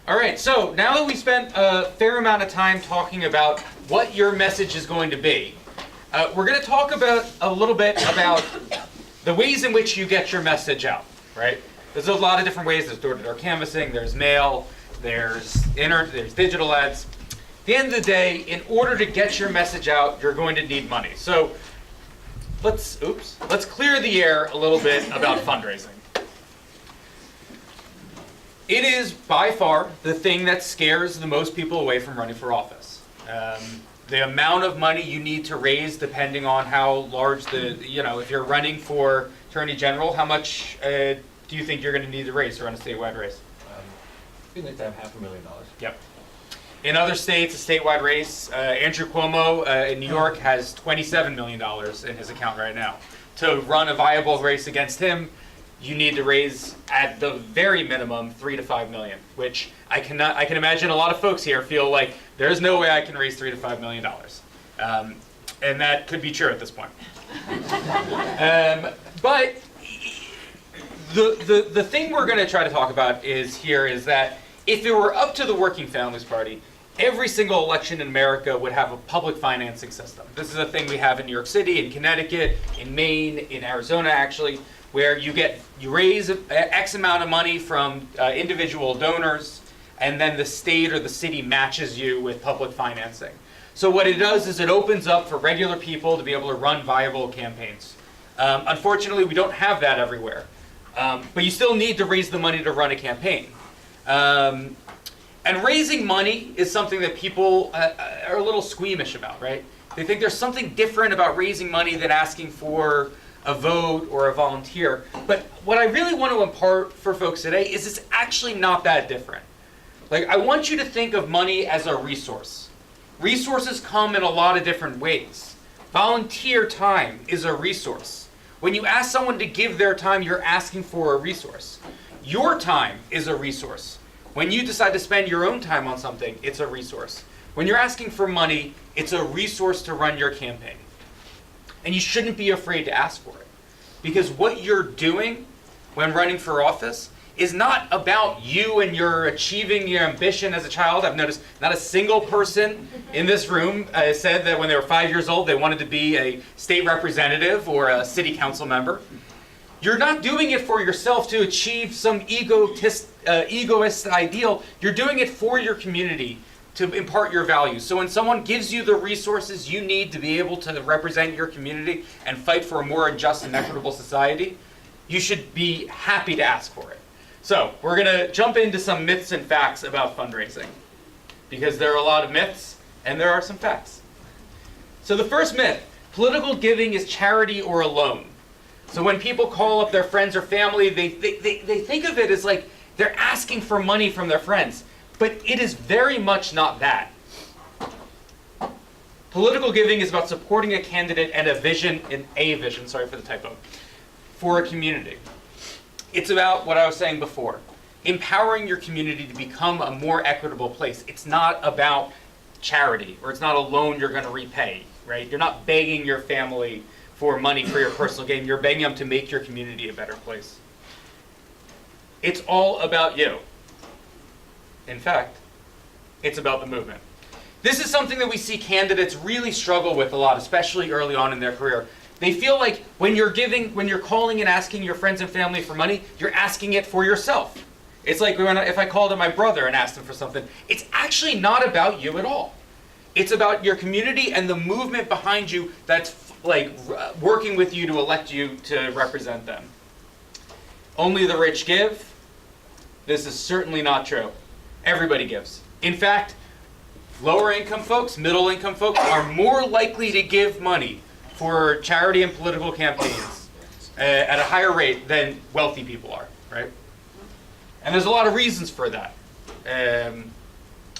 All right, so now that we spent a fair amount of time talking about what your message is going to be, we're going to talk about a little bit about the ways in which you get your message out, right? There's a lot of different ways. There's door-to-door canvassing, there's mail, there's digital ads. At the end of the day, in order to get your message out, you're going to need money. So let's clear the air a little bit about fundraising. It is by far the thing that scares the most people away from running for office. The amount of money you need to raise, depending on how large if you're running for Attorney General, how much do you think you're going to need to raise to run a statewide race? We'd like to have $500,000. Yep. In other states, a statewide race, Andrew Cuomo in New York has $27 million in his account right now. To run a viable race against him, you need to raise at the very minimum $3 to $5 million, which I can imagine a lot of folks here feel like there's no way I can raise $3 to $5 million, and that could be true at this point. But the thing we're going to try to talk about is that if it were up to the Working Families Party, every single election in America would have a public financing system. This is a thing we have in New York City, in Connecticut, in Maine, in Arizona actually, where you raise X amount of money from individual donors, and then the state or the city matches you with public financing. So what it does is it opens up for regular people to be able to run viable campaigns. Unfortunately, we don't have that everywhere, but you still need to raise the money to run a campaign. And raising money is something that people are a little squeamish about, right? They think there's something different about raising money than asking for a vote or a volunteer. But what I really want to impart for folks today is it's actually not that different. Like, I want you to think of money as a resource. Resources come in a lot of different ways. Volunteer time is a resource. When you ask someone to give their time, you're asking for a resource. Your time is a resource. When you decide to spend your own time on something, it's a resource. When you're asking for money, it's a resource to run your campaign. And you shouldn't be afraid to ask for it. Because what you're doing when running for office is not about you and your achieving your ambition as a child. I've noticed not a single person in this room said that when they were 5 years old they wanted to be a state representative or a city council member. You're not doing it for yourself to achieve some egoist ideal. You're doing it for your community, to impart your values. So when someone gives you the resources you need to be able to represent your community and fight for a more just and equitable society, you should be happy to ask for it. So we're going to jump into some myths and facts about fundraising, because there are a lot of myths and there are some facts. So the first myth, political giving is charity or a loan. So when people call up their friends or family, they think of it as like they're asking for money from their friends. But it is very much not that. Political giving is about supporting a candidate and a vision, sorry for the typo, for a community. It's about what I was saying before, empowering your community to become a more equitable place. It's not about charity, or it's not a loan you're going to repay, right? You're not begging your family for money for your personal gain. You're begging them to make your community a better place. It's all about you. In fact, it's about the movement. This is something that we see candidates really struggle with a lot, especially early on in their career. They feel like when you're calling and asking your friends and family for money, you're asking it for yourself. It's like if I called up my brother and asked him for something, it's actually not about you at all. It's about your community and the movement behind you that's working with you to elect you to represent them. Only the rich give. This is certainly not true. Everybody gives. In fact, lower income folks, middle income folks are more likely to give money for charity and political campaigns at a higher rate than wealthy people are, right? And there's a lot of reasons for that,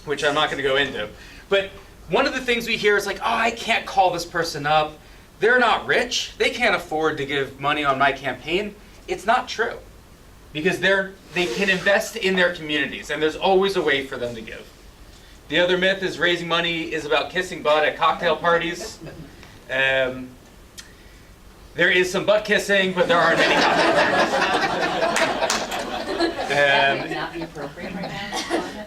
which I'm not going to go into. But one of the things we hear is like, oh, I can't call this person up. They're not rich. They can't afford to give money on my campaign. It's not true. Because they can invest in their communities, and there's always a way for them to give. The other myth is raising money is about kissing butt at cocktail parties. There is some butt kissing, but there aren't any cocktail parties. That would not be appropriate right now.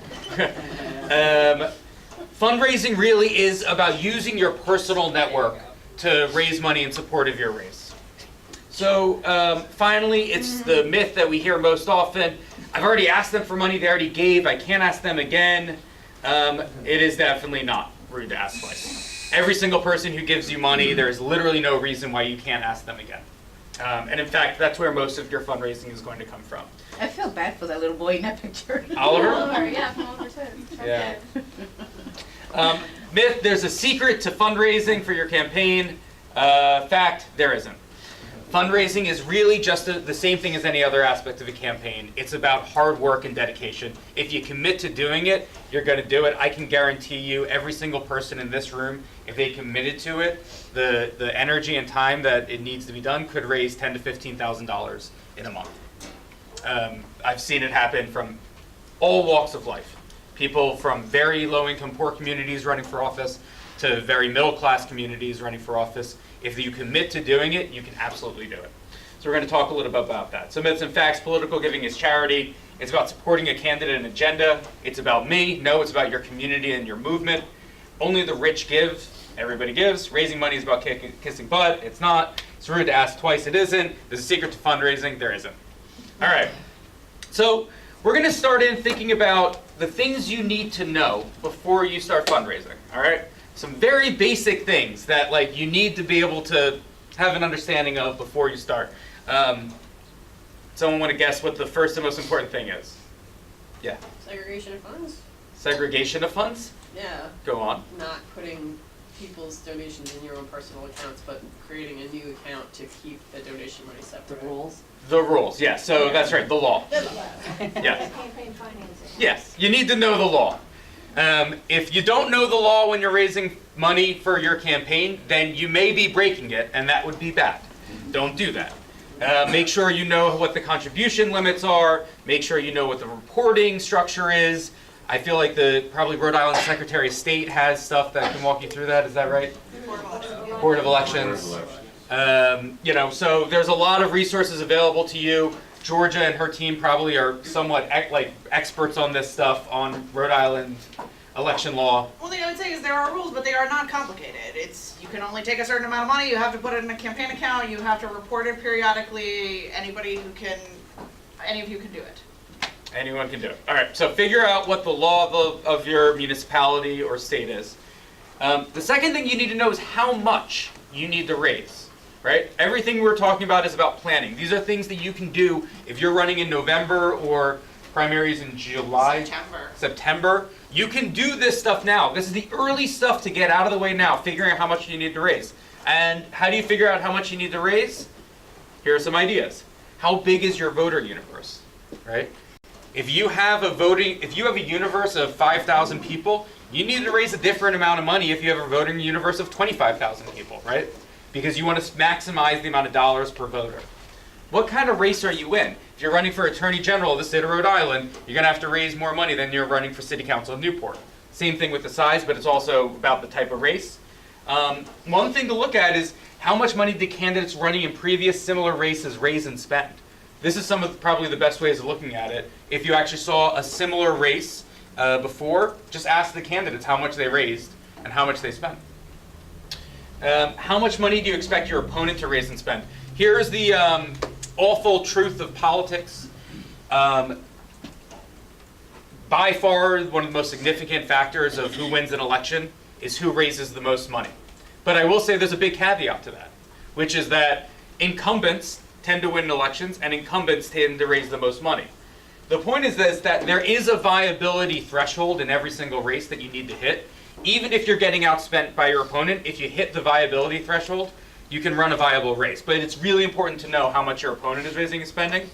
Fundraising really is about using your personal network to raise money in support of your race. So finally, it's the myth that we hear most often. I've already asked them for money they already gave. I can't ask them again. It is definitely not rude to ask twice. Every single person who gives you money, there is literally no reason why you can't ask them again. And in fact, that's where most of your fundraising is going to come from. I feel bad for that little boy in that picture. Oliver? Yeah, from Oliver too. Yeah. Myth, there's a secret to fundraising for your campaign. Fact, there isn't. Fundraising is really just the same thing as any other aspect of a campaign. It's about hard work and dedication. If you commit to doing it, you're going to do it. I can guarantee you every single person in this room, if they committed to it, the energy and time that it needs to be done could raise $10,000 to $15,000 in a month. I've seen it happen from all walks of life. People from very low-income, poor communities running for office to very middle-class communities running for office. If you commit to doing it, you can absolutely do it. So we're going to talk a little bit about that. So myths and facts, political giving is charity. It's about supporting a candidate and agenda. It's about me. No, it's about your community and your movement. Only the rich give. Everybody gives. Raising money is about kissing butt. It's not. It's rude to ask twice. It isn't. There's a secret to fundraising. There isn't. All right. So we're going to start in thinking about the things you need to know before you start fundraising. All right. Some very basic things that you need to be able to have an understanding of before you start. Someone want to guess what the first and most important thing is? Yeah. Segregation of funds? Segregation of funds? Yeah. Go on. Not putting people's donations in your own personal accounts, but creating a new account to keep the donation money separate. The rules. The rules, yeah. So that's right, the law. Yeah. Campaign financing. Yes, you need to know the law. If you don't know the law when you're raising money for your campaign, then you may be breaking it, and that would be bad. Don't do that. Make sure you know what the contribution limits are. Make sure you know what the reporting structure is. I feel like probably Rhode Island Secretary of State has stuff that can walk you through that. Is that right? Board of Elections. So there's a lot of resources available to you. Georgia and her team probably are somewhat experts on this stuff on Rhode Island election law. Well, the thing I would say is there are rules, but they are not complicated. You can only take a certain amount of money, you have to put it in a campaign account, you have to report it periodically. Any of you can do it. Anyone can do it. All right, so figure out what the law of your municipality or state is. The second thing you need to know is how much you need to raise, right? Everything we're talking about is about planning. These are things that you can do if you're running in November or primaries in July, September. You can do this stuff now. This is the early stuff to get out of the way now, figuring out how much you need to raise. And how do you figure out how much you need to raise? Here are some ideas. How big is your voter universe, right? If you have a universe of 5,000 people, you need to raise a different amount of money if you have a voting universe of 25,000 people, right? Because you want to maximize the amount of dollars per voter. What kind of race are you in? If you're running for Attorney General of the state of Rhode Island, you're going to have to raise more money than you're running for City Council of Newport. Same thing with the size, but it's also about the type of race. One thing to look at is how much money did candidates running in previous similar races raise and spend? This is probably the best ways of looking at it. If you actually saw a similar race before, just ask the candidates how much they raised and how much they spent. How much money do you expect your opponent to raise and spend? Here's the awful truth of politics. By far, one of the most significant factors of who wins an election is who raises the most money. But I will say there's a big caveat to that, which is that incumbents tend to win elections and incumbents tend to raise the most money. The point is that there is a viability threshold in every single race that you need to hit. Even if you're getting outspent by your opponent, if you hit the viability threshold, you can run a viable race. But it's really important to know how much your opponent is raising and spending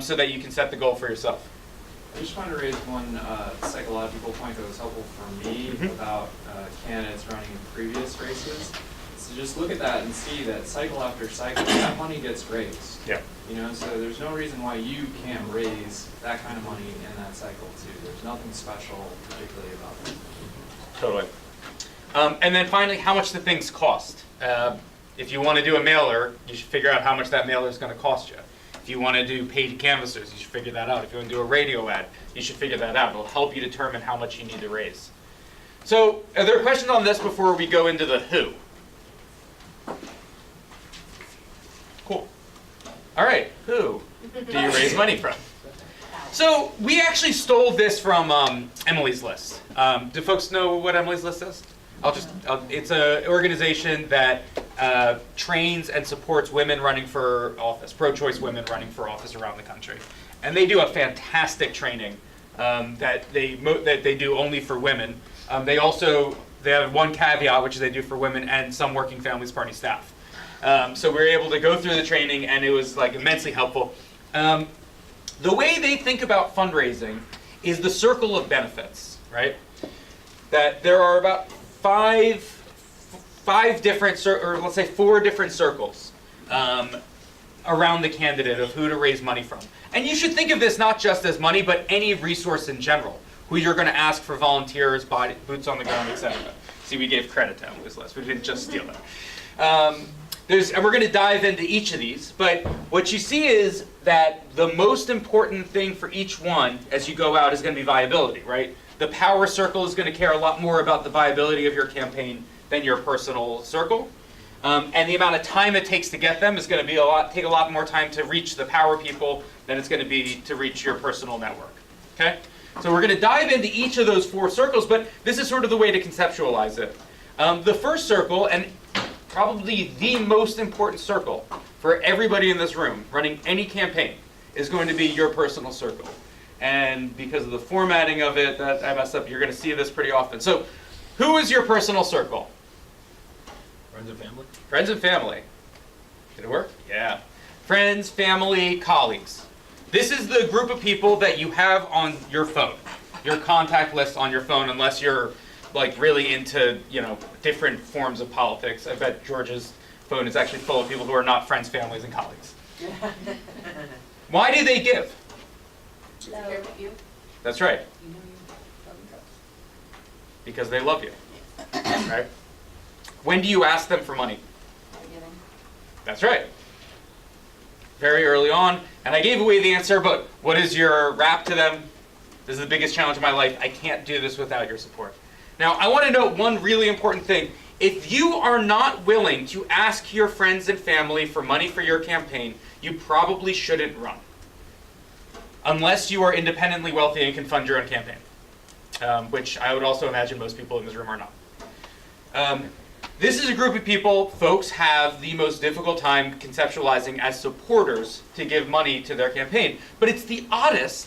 so that you can set the goal for yourself. I just wanted to raise one psychological point that was helpful for me about candidates running in previous races. So just look at that and see that cycle after cycle, that money gets raised. Yeah. So there's no reason why you can't raise that kind of money in that cycle too. There's nothing special particularly about it. Totally. And then finally, how much do things cost? If you want to do a mailer, you should figure out how much that mailer is going to cost you. If you want to do paid canvassers, you should figure that out. If you want to do a radio ad, you should figure that out. It'll help you determine how much you need to raise. So, are there questions on this before we go into the who? Cool. All right, who do you raise money from? So, we actually stole this from Emily's List. Do folks know what Emily's List is? It's an organization that trains and supports women running for office, pro-choice women running for office around the country. And they do a fantastic training that they do only for women. They have one caveat, which is they do for women and some Working Families Party staff. So we were able to go through the training, and it was like immensely helpful. The way they think about fundraising is the circle of benefits, right? That there are about five different, or let's say 4 different circles around the candidate of who to raise money from. And you should think of this not just as money, but any resource in general, who you're going to ask for volunteers, boots on the ground, etc. See, we gave credit to Emily's List. We didn't just steal it. And we're going to dive into each of these, but what you see is that the most important thing for each one as you go out is going to be viability, right? The power circle is going to care a lot more about the viability of your campaign than your personal circle. And the amount of time it takes to get them is going to take a lot more time to reach the power people than it's going to be to reach your personal network. Okay? So we're going to dive into each of those 4 circles, but this is sort of the way to conceptualize it. The first circle, and probably the most important circle for everybody in this room running any campaign, is going to be your personal circle. And because of the formatting of it that I messed up, you're going to see this pretty often. So who is your personal circle? Friends and family? Friends and family. Did it work? Yeah. Friends, family, colleagues. This is the group of people that you have on your phone, your contact list on your phone, unless you're like really into, different forms of politics. I bet George's phone is actually full of people who are not friends, families, and colleagues. Why do they give? That's right. Because they love you. Right? When do you ask them for money? That's right. Very early on. And I gave away the answer, but what is your rap to them? This is the biggest challenge of my life. I can't do this without your support. Now, I want to note one really important thing. If you are not willing to ask your friends and family for money for your campaign, you probably shouldn't run. Unless you are independently wealthy and can fund your own campaign. Which I would also imagine most people in this room are not. This is a group of people folks have the most difficult time conceptualizing as supporters to give money to their campaign. But it's the oddest,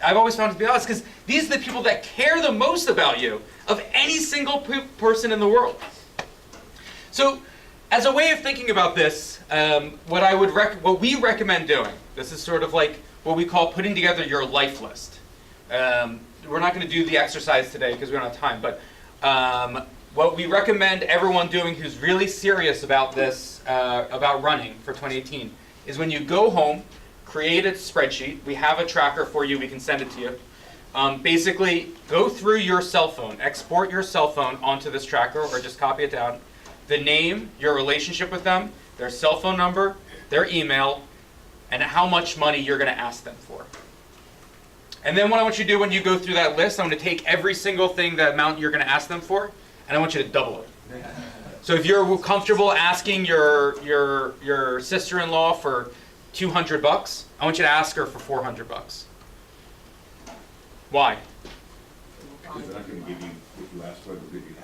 I've always found it to be oddest, because these are the people that care the most about you of any single person in the world. So, as a way of thinking about this, what we recommend doing, this is sort of like what we call putting together your life list. We're not going to do the exercise today because we don't have time, but what we recommend everyone doing who's really serious about this, about running for 2018, is when you go home, create a spreadsheet. We have a tracker for you. We can send it to you. Basically, go through your cell phone, export your cell phone onto this tracker, or just copy it down. The name, your relationship with them, their cell phone number, their email, and how much money you're going to ask them for. And then what I want you to do when you go through that list, I'm going to take every single thing, the amount you're going to ask them for, and I want you to double it. So if you're comfortable asking your sister-in-law for $200, I want you to ask her for $400. Why? Because they're not going to give you what you asked for, they'll give you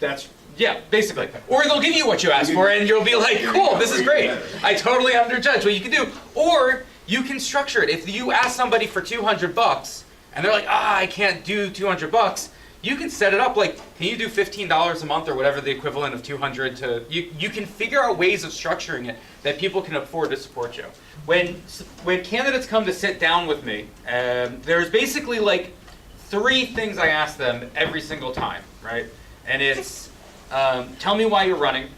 half. Yeah, basically. Or they'll give you what you asked for, and you'll be like, cool, this is great. I totally underjudge what you can do. Or you can structure it. If you ask somebody for $200, and they're like, I can't do $200, you can set it up like, can you do $15 a month or whatever the equivalent of $200 to, you can figure out ways of structuring it that people can afford to support you. When candidates come to sit down with me, there's basically like 3 things I ask them every single time, right? And it's, tell me why you're running,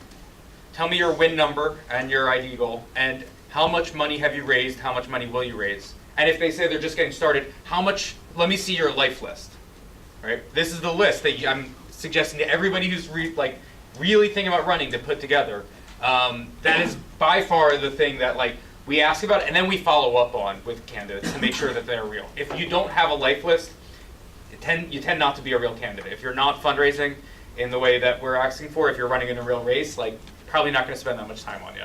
tell me your win number and your ID goal, and how much money have you raised, how much money will you raise? And if they say they're just getting started, let me see your life list. Right? This is the list that I'm suggesting to everybody who's really thinking about running to put together. That is by far the thing that We ask about it, and then we follow up on with candidates to make sure that they're real. If you don't have a life list, you tend not to be a real candidate. If you're not fundraising in the way that we're asking for, if you're running in a real race, like, probably not going to spend that much time on you.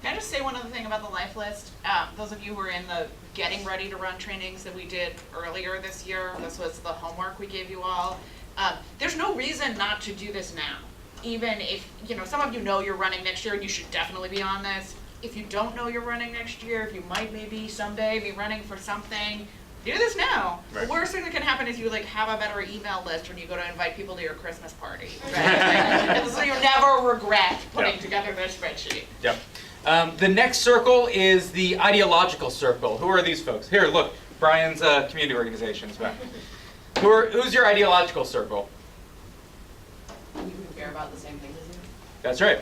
Can I just say one other thing about the life list? Those of you who are in the getting ready to run trainings that we did earlier this year, this was the homework we gave you all. There's no reason not to do this now. Even if, some of you know you're running next year and you should definitely be on this. If you don't know you're running next year, if you might maybe someday be running for something, do this now. Right. The worst thing that can happen is you have a better email list when you go to invite people to your Christmas party. Right? And so you never regret putting together their spreadsheet. Yep. The next circle is the ideological circle. Who are these folks? Here, look, Brian's community organization is back. Who's your ideological circle? You who care about the same things as you. That's right.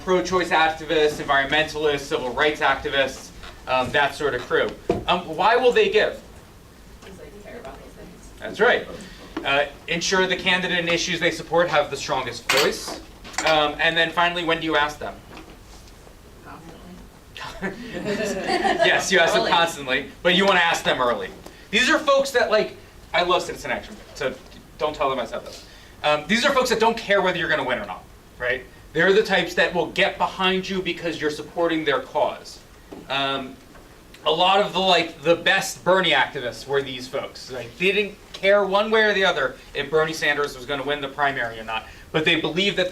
Pro-choice activists, environmentalists, civil rights activists, that sort of crew. Why will they give? Because they care about those things. That's right. Ensure the candidate and issues they support have the strongest voice. And then finally, when do you ask them? Yes, you ask them constantly, but you want to ask them early. These are folks that, I love citizen action, so don't tell them I said this. These are folks that don't care whether you're going to win or not, right? They're the types that will get behind you because you're supporting their cause. A lot of the best Bernie activists were these folks. They didn't care one way or the other if Bernie Sanders was going to win the primary or not, but they believed that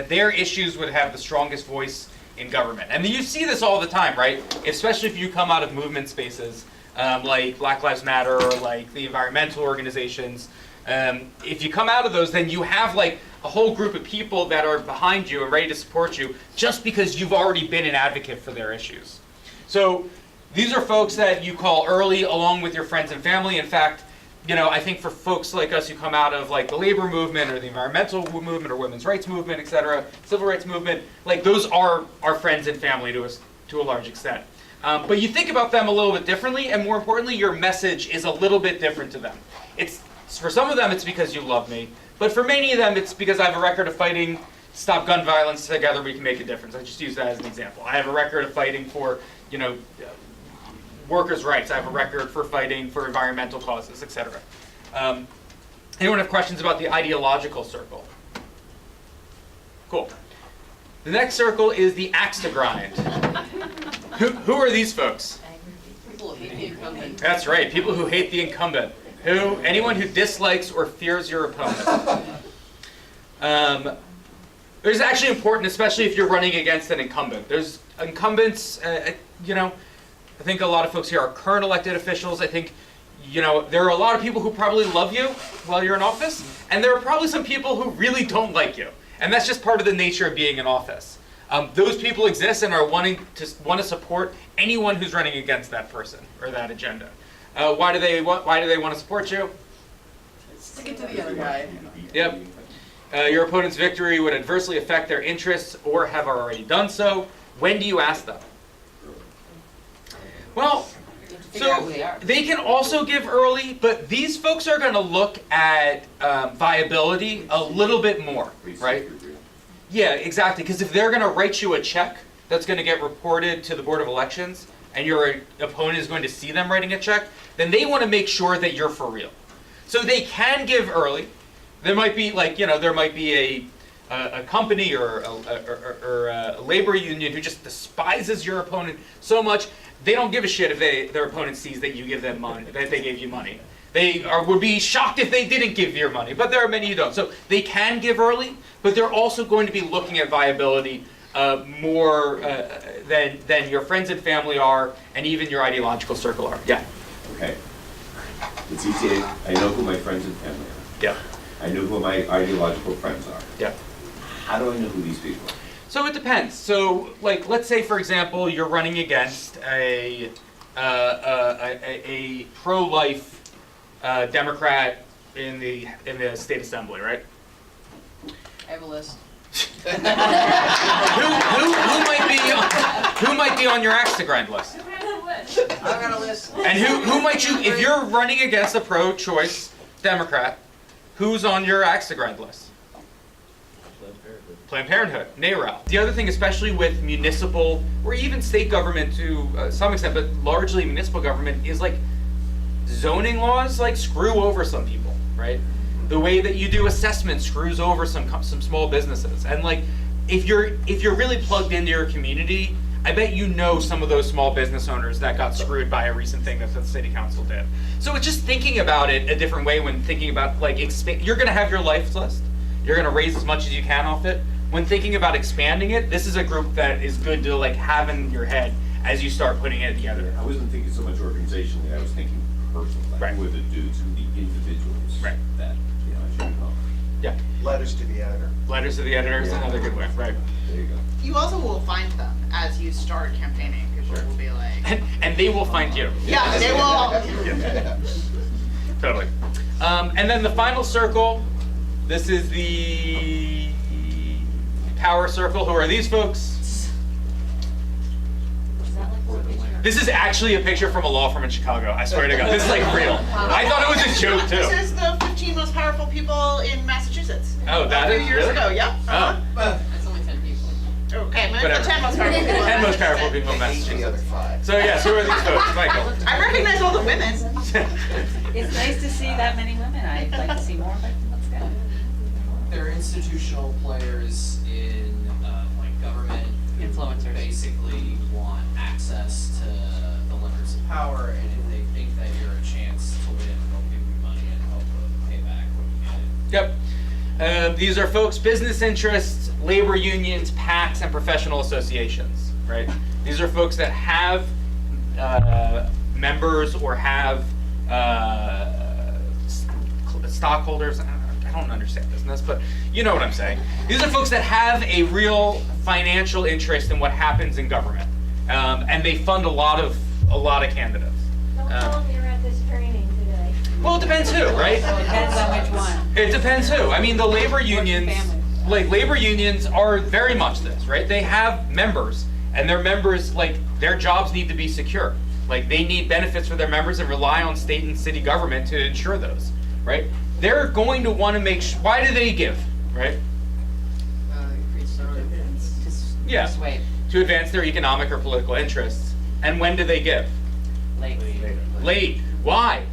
their issues would have the strongest voice in government. And you see this all the time, right? Especially if you come out of movement spaces like Black Lives Matter or like the environmental organizations. If you come out of those, then you have a whole group of people that are behind you and ready to support you just because you've already been an advocate for their issues. So these are folks that you call early along with your friends and family. In fact, I think for folks like us who come out of the labor movement or the environmental movement or women's rights movement, etc., civil rights movement, those are our friends and family to a large extent. But you think about them a little bit differently, and more importantly, your message is a little bit different to them. For some of them, it's because you love me, but for many of them, it's because I have a record of fighting to stop gun violence. Together we can make a difference. I just use that as an example. I have a record of fighting for, workers' rights. I have a record for fighting for environmental causes, etc. Anyone have questions about the ideological circle? Cool. The next circle is the axe to grind. Who are these folks? People hate the incumbent. That's right, people who hate the incumbent. Anyone who dislikes or fears your opponent. It's actually important, especially if you're running against an incumbent. There's incumbents, I think a lot of folks here are current elected officials. I think, there are a lot of people who probably love you while you're in office, and there are probably some people who really don't like you. And that's just part of the nature of being in office. Those people exist and are want to support anyone who's running against that person or that agenda. Why do they want to support you? Stick it to the other guy. Yep. Your opponent's victory would adversely affect their interests or have already done so. When do you ask them? Well, so they can also give early, but these folks are going to look at viability a little bit more, right? Yeah, exactly. Because if they're going to write you a check that's going to get reported to the Board of Elections, and your opponent is going to see them writing a check, then they want to make sure that you're for real. So they can give early. There might be a company or a labor union who just despises your opponent so much they don't give a shit if their opponent sees that you give them money, that they gave you money. They would be shocked if they didn't give your money, but there are many who don't. So they can give early, but they're also going to be looking at viability more than your friends and family are, and even your ideological circle are. Yeah. Okay. It's easy. I know who my friends and family are. Yeah. I know who my ideological friends are. Yeah. How do I know who these people are? So it depends. So, let's say, for example, you're running against a pro-life Democrat in the state assembly, right? I have a list. Who might be on your axe to grind list? I've got a list. And who might you, if you're running against a pro-choice Democrat, who's on your axe to grind list? Planned Parenthood, NARAL. The other thing, especially with municipal or even state government to some extent, but largely municipal government, is like zoning laws like screw over some people, right? The way that you do assessment screws over some small businesses, and like if you're really plugged into your community, I bet you know some of those small business owners that got screwed by a recent thing that the city council did. So it's just thinking about it a different way when thinking about like you're gonna have your life list, you're gonna raise as much as you can off it. When thinking about expanding it, this is a group that is good to like have in your head as you start putting it together. I wasn't thinking so much organizationally, I was thinking personally, like Right. who are the dudes and the individuals Right. that, I should know. Yeah, Letters to the editor. letters to the editor is another good way, right? There you go. You also will find them as you start campaigning, because you will be like, And they will find you. yeah, they will. Totally. And then the final circle, this is the power circle. Who are these folks? This is actually a picture from a law firm in Chicago. I swear to God, this is like real. I thought it was a joke too. This is the 15 most powerful people in Massachusetts. Oh, that a is few years really? ago, yeah. Oh, That's only 10 people. Okay, I'm gonna Whatever. the 10 most powerful people. 10 most powerful people in The other Massachusetts. 5. So yes, who are these folks? Michael. I recognize all the women. It's nice to see that many women. I'd like to see more, but let's go. They're institutional players in like government who Influencers. basically want access to the levers of power, and if they think that you're a chance to win, they'll give you money and help pay back when you get it. Yep. These are folks, business interests, labor unions, PACs, and professional associations, right? These are folks that have members or have stockholders. I don't understand business, but you know what I'm saying. These are folks that have a real financial interest in what happens in government, and they fund a lot of candidates. Don't tell them you're at this training today. Well, it depends who, right? Depends on which one. It depends who. I mean, the labor unions, like labor unions are very much this, right? They have members, and their members, like their jobs need to be secure. Like they need benefits for their members and rely on state and city government to ensure those, right? They're going to want to make why do they give, right? Yeah, Just wait. to advance their economic or political interests. And when do they give? Late. Late. Why?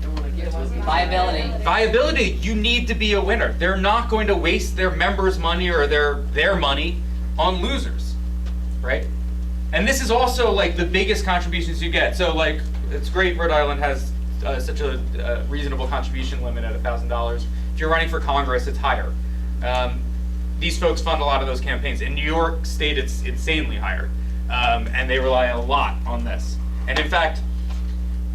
Viability. Viability, you need to be a winner. They're not going to waste their members' money or their money on losers, right? And this is also like the biggest contributions you get. So like, it's great Rhode Island has such a reasonable contribution limit at $1,000. If you're running for Congress, it's higher. These folks fund a lot of those campaigns. In New York State, it's insanely higher. And they rely a lot on this. And in fact,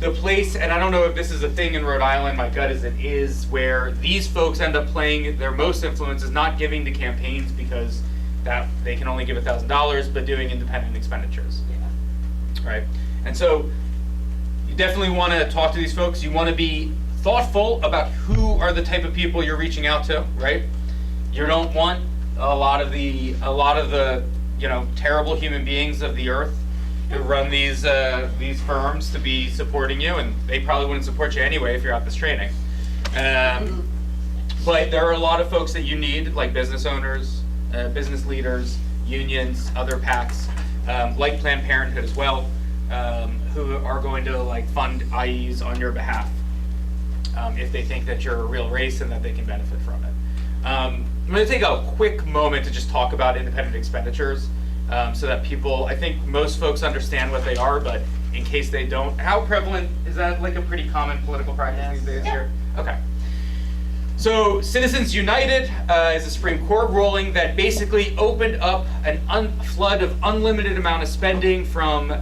the place, and I don't know if this is a thing in Rhode Island, my gut is it is, where these folks end up playing their most influence is not giving to campaigns because that they can only give $1,000, but doing independent expenditures. Yeah. Right? And so you definitely want to talk to these folks. You want to be thoughtful about who are the type of people you're reaching out to, right? You don't want a lot of the terrible human beings of the earth who run these firms to be supporting you, and they probably wouldn't support you anyway if you're at this training. But there are a lot of folks that you need, like business owners, business leaders, unions, other PACs, like Planned Parenthood as well, who are going to like fund IEs on your behalf if they think that you're a real race and that they can benefit from it. I'm going to take a quick moment to just talk about independent expenditures so that people, I think most folks understand what they are, but in case they don't, how prevalent, is that like a pretty common political practice these days here? Okay. So Citizens United is a Supreme Court ruling that basically opened up a flood of unlimited amount of spending from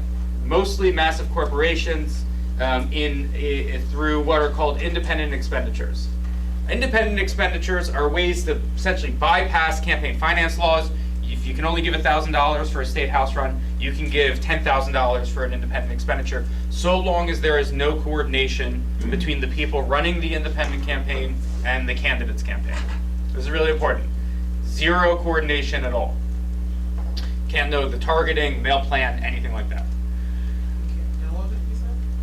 mostly massive corporations through what are called independent expenditures. Independent expenditures are ways to essentially bypass campaign finance laws. If you can only give $1,000 for a state house run, you can give $10,000 for an independent expenditure, so long as there is no coordination between the people running the independent campaign and the candidate's campaign. This is really important. Zero coordination at all. Can't know the targeting, mail plan, anything like that.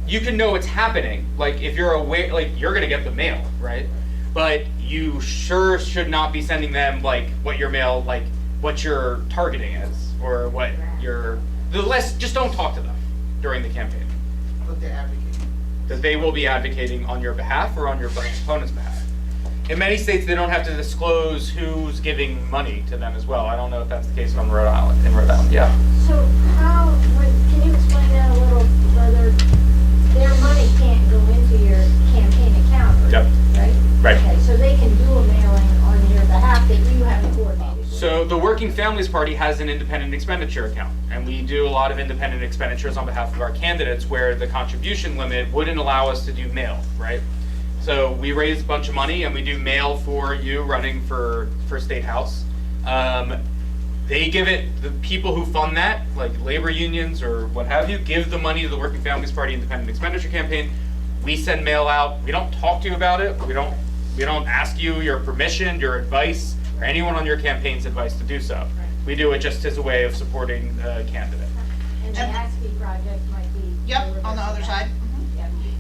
You can know what's happening. Like if you're aware, like you're gonna get the mail, right? but you sure should not be sending them like what your mail, like what your targeting is, or what your, just don't talk to them during the campaign. But they're advocating. Because they will be advocating on your behalf or on your opponent's behalf. In many states, they don't have to disclose who's giving money to them as well. I don't know if that's the case in Rhode Island, yeah. So can you explain that a little further? Their money can't go into your campaign account, Yep. right? Right. Okay, so they can do a mailing on your behalf that you haven't coordinated with. So the Working Families Party has an independent expenditure account, and we do a lot of independent expenditures on behalf of our candidates where the contribution limit wouldn't allow us to do mail, right? So we raise a bunch of money and we do mail for you running for State House. They give it, the people who fund that, like labor unions or what have you, give the money to the Working Families Party Independent Expenditure Campaign. We send mail out. We don't talk to you about it. We don't ask you your permission, your advice, or anyone on your campaign's advice to do so. We do it just as a way of supporting the candidate. And the ASCII project might be. Yep, on the other side.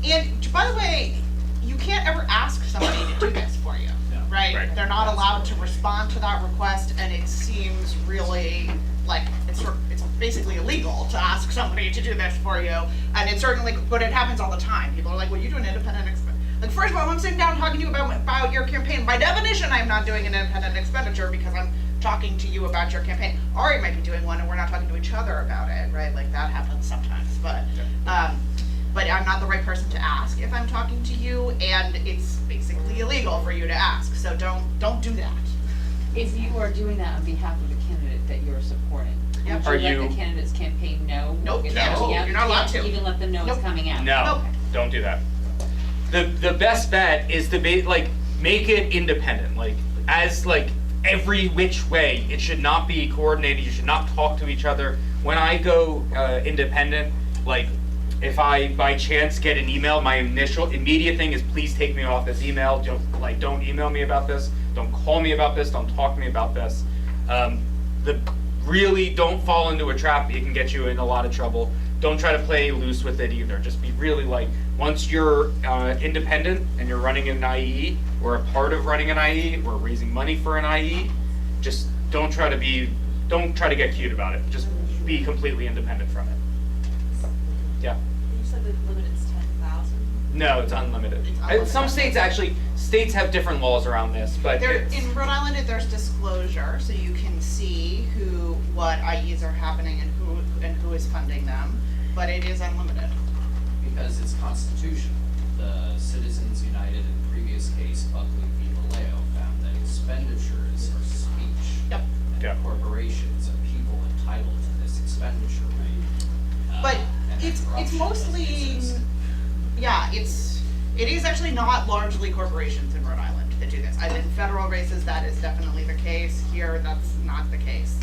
Yep. And by the way, you can't ever ask somebody to do this for you, right? Right. They're not allowed to respond to that request, and it seems really like it's basically illegal to ask somebody to do this for you. And it certainly, but it happens all the time. People are like, well, you do an independent like, first of all, I'm sitting down talking to you about your campaign. By definition, I'm not doing an independent expenditure because I'm talking to you about your campaign. Ari might be doing one and we're not talking to each other about it, right? Like that happens sometimes, but I'm not the right person to ask if I'm talking to you, and it's basically illegal for you to ask, so don't do that. If you are doing that on behalf of a candidate that you're supporting, Yep. would you let the candidate's campaign know? Nope, it's can't. coming out? You're not allowed Can't to. even let them know Nope. it's coming out? No, Nope. don't do that. The best bet is to make it independent, as every which way. It should not be coordinated. You should not talk to each other. When I go independent, if I by chance get an email, my immediate thing is please take me off this email. Don't email me about this. Don't call me about this. Don't talk to me about this. Really don't fall into a trap. It can get you in a lot of trouble. Don't try to play loose with it either. Just be really once you're independent and you're running an IE or a part of running an IE or raising money for an IE, just don't try to get cute about it. Just be completely independent from it. Yeah. You said the limit is 10,000? No, it's unlimited. Some states states have different laws around this, but In Rhode Island, there's disclosure, so you can see what IEs are happening and who is funding them, but it is unlimited. Because it's constitutional. The Citizens United in the previous case, Buckley v. Vallejo, found that expenditures are speech. Yep. And Yep. corporations are people entitled to this expenditure rate. But And it's corruption mostly, exists. it is actually not largely corporations in Rhode Island that do this. In federal races, that is definitely the case. Here, that's not the case.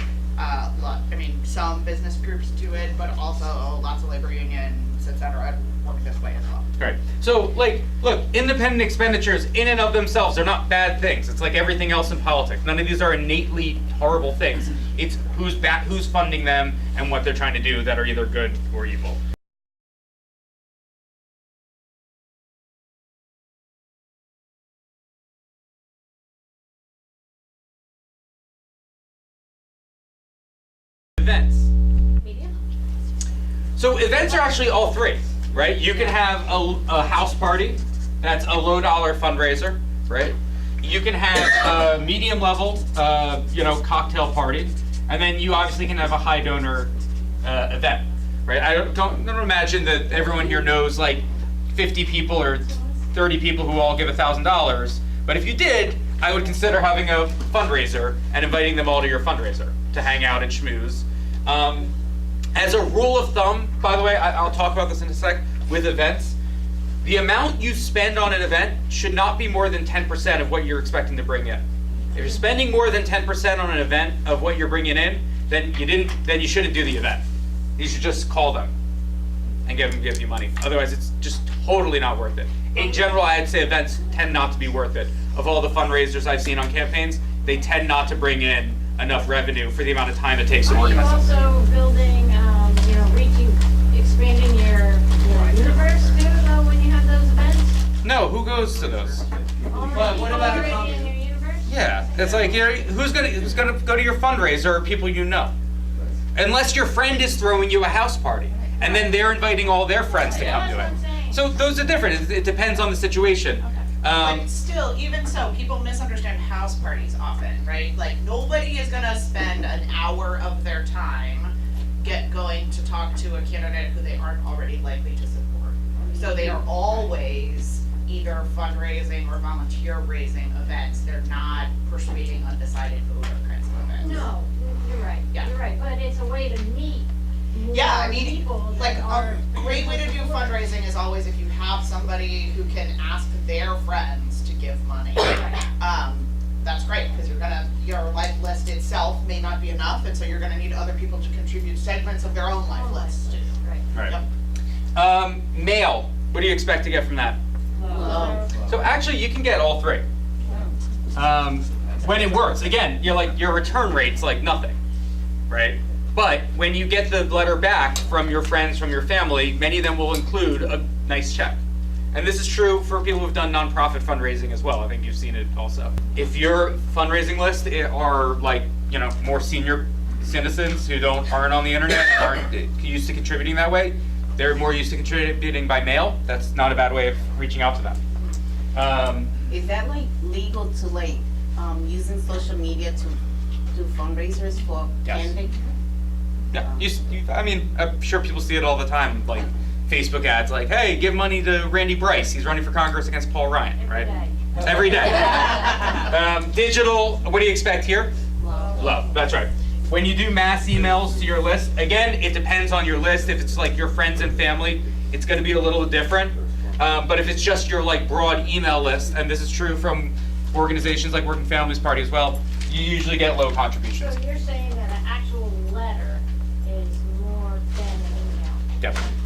Some business groups do it, but also lots of labor unions, et cetera, work this way as well. right. So look, independent expenditures in and of themselves are not bad things. It's like everything else in politics. None of these are innately horrible things. It's who's funding them and what they're trying to do that are either good or evil. Events. Media? So events are actually all three, right? You can have a house party, that's a low dollar fundraiser, right? You can have a medium level, cocktail party, and then you obviously can have a high donor event, right? I don't imagine that everyone here knows 50 people or 30 people who all give $1,000, but if you did, I would consider having a fundraiser and inviting them all to your fundraiser to hang out and schmooze. As a rule of thumb, by the way, I'll talk about this in a sec, with events, the amount you spend on an event should not be more than 10% of what you're expecting to bring in. If you're spending more than 10% on an event of what you're bringing in, then you shouldn't do the event. You should just call them and give you money. Otherwise, it's just totally not worth it. In general, I'd say events tend not to be worth it. Of all the fundraisers I've seen on campaigns, they tend not to bring in enough revenue for the amount of time it takes to organize them. Are you also building, expanding your universe too, though, when you have those events? No, who goes to those? Oh, But what about a already in your universe? Yeah, it's like, you know, who's gonna go to your fundraiser are people you know. Unless your friend is throwing you a house party, and then they're inviting all their friends to come That's to what I'm it. saying. So those are different. It depends on the situation. But still, even so, people misunderstand house parties often, right? Like, nobody is gonna spend an hour of their time going to talk to a candidate who they aren't already likely to support. So they are always either fundraising or volunteer raising events. They're not persuading undecided voter kinds of events. No, you're right, Yeah. you're right, but it's a way to meet Yeah, I more mean, people like, that a are. great way to do fundraising is always if you have somebody who can ask their friends to give money. That's great, because your life list itself may not be enough, and so you're gonna need other people to contribute segments of their own life list. Right. Right. Mail, what do you expect to get from that? So actually, you can get all three. When it works, again, your return rate's like nothing, right? But when you get the letter back from your friends, from your family, many of them will include a nice check. And this is true for people who've done nonprofit fundraising as well. I think you've seen it also. If your fundraising list are like, more senior citizens who aren't on the internet, aren't used to contributing that way, they're more used to contributing by mail. That's not a bad way of reaching out to them. Is that like legal to using social media to do fundraisers for Yes. candidates? Yeah, I mean, I'm sure people see it all the time, like Facebook ads, like, hey, give money to Randy Bryce. He's running for Congress against Paul Ryan, right? Every day. Digital, what do you expect here? Low, that's right. When you do mass emails to your list, again, it depends on your list. If it's like your friends and family, it's gonna be a little different. But if it's just your broad email list, and this is true from organizations like Working Families Party as well, you usually get low contributions. So you're saying that an actual letter is more than an email? Definitely.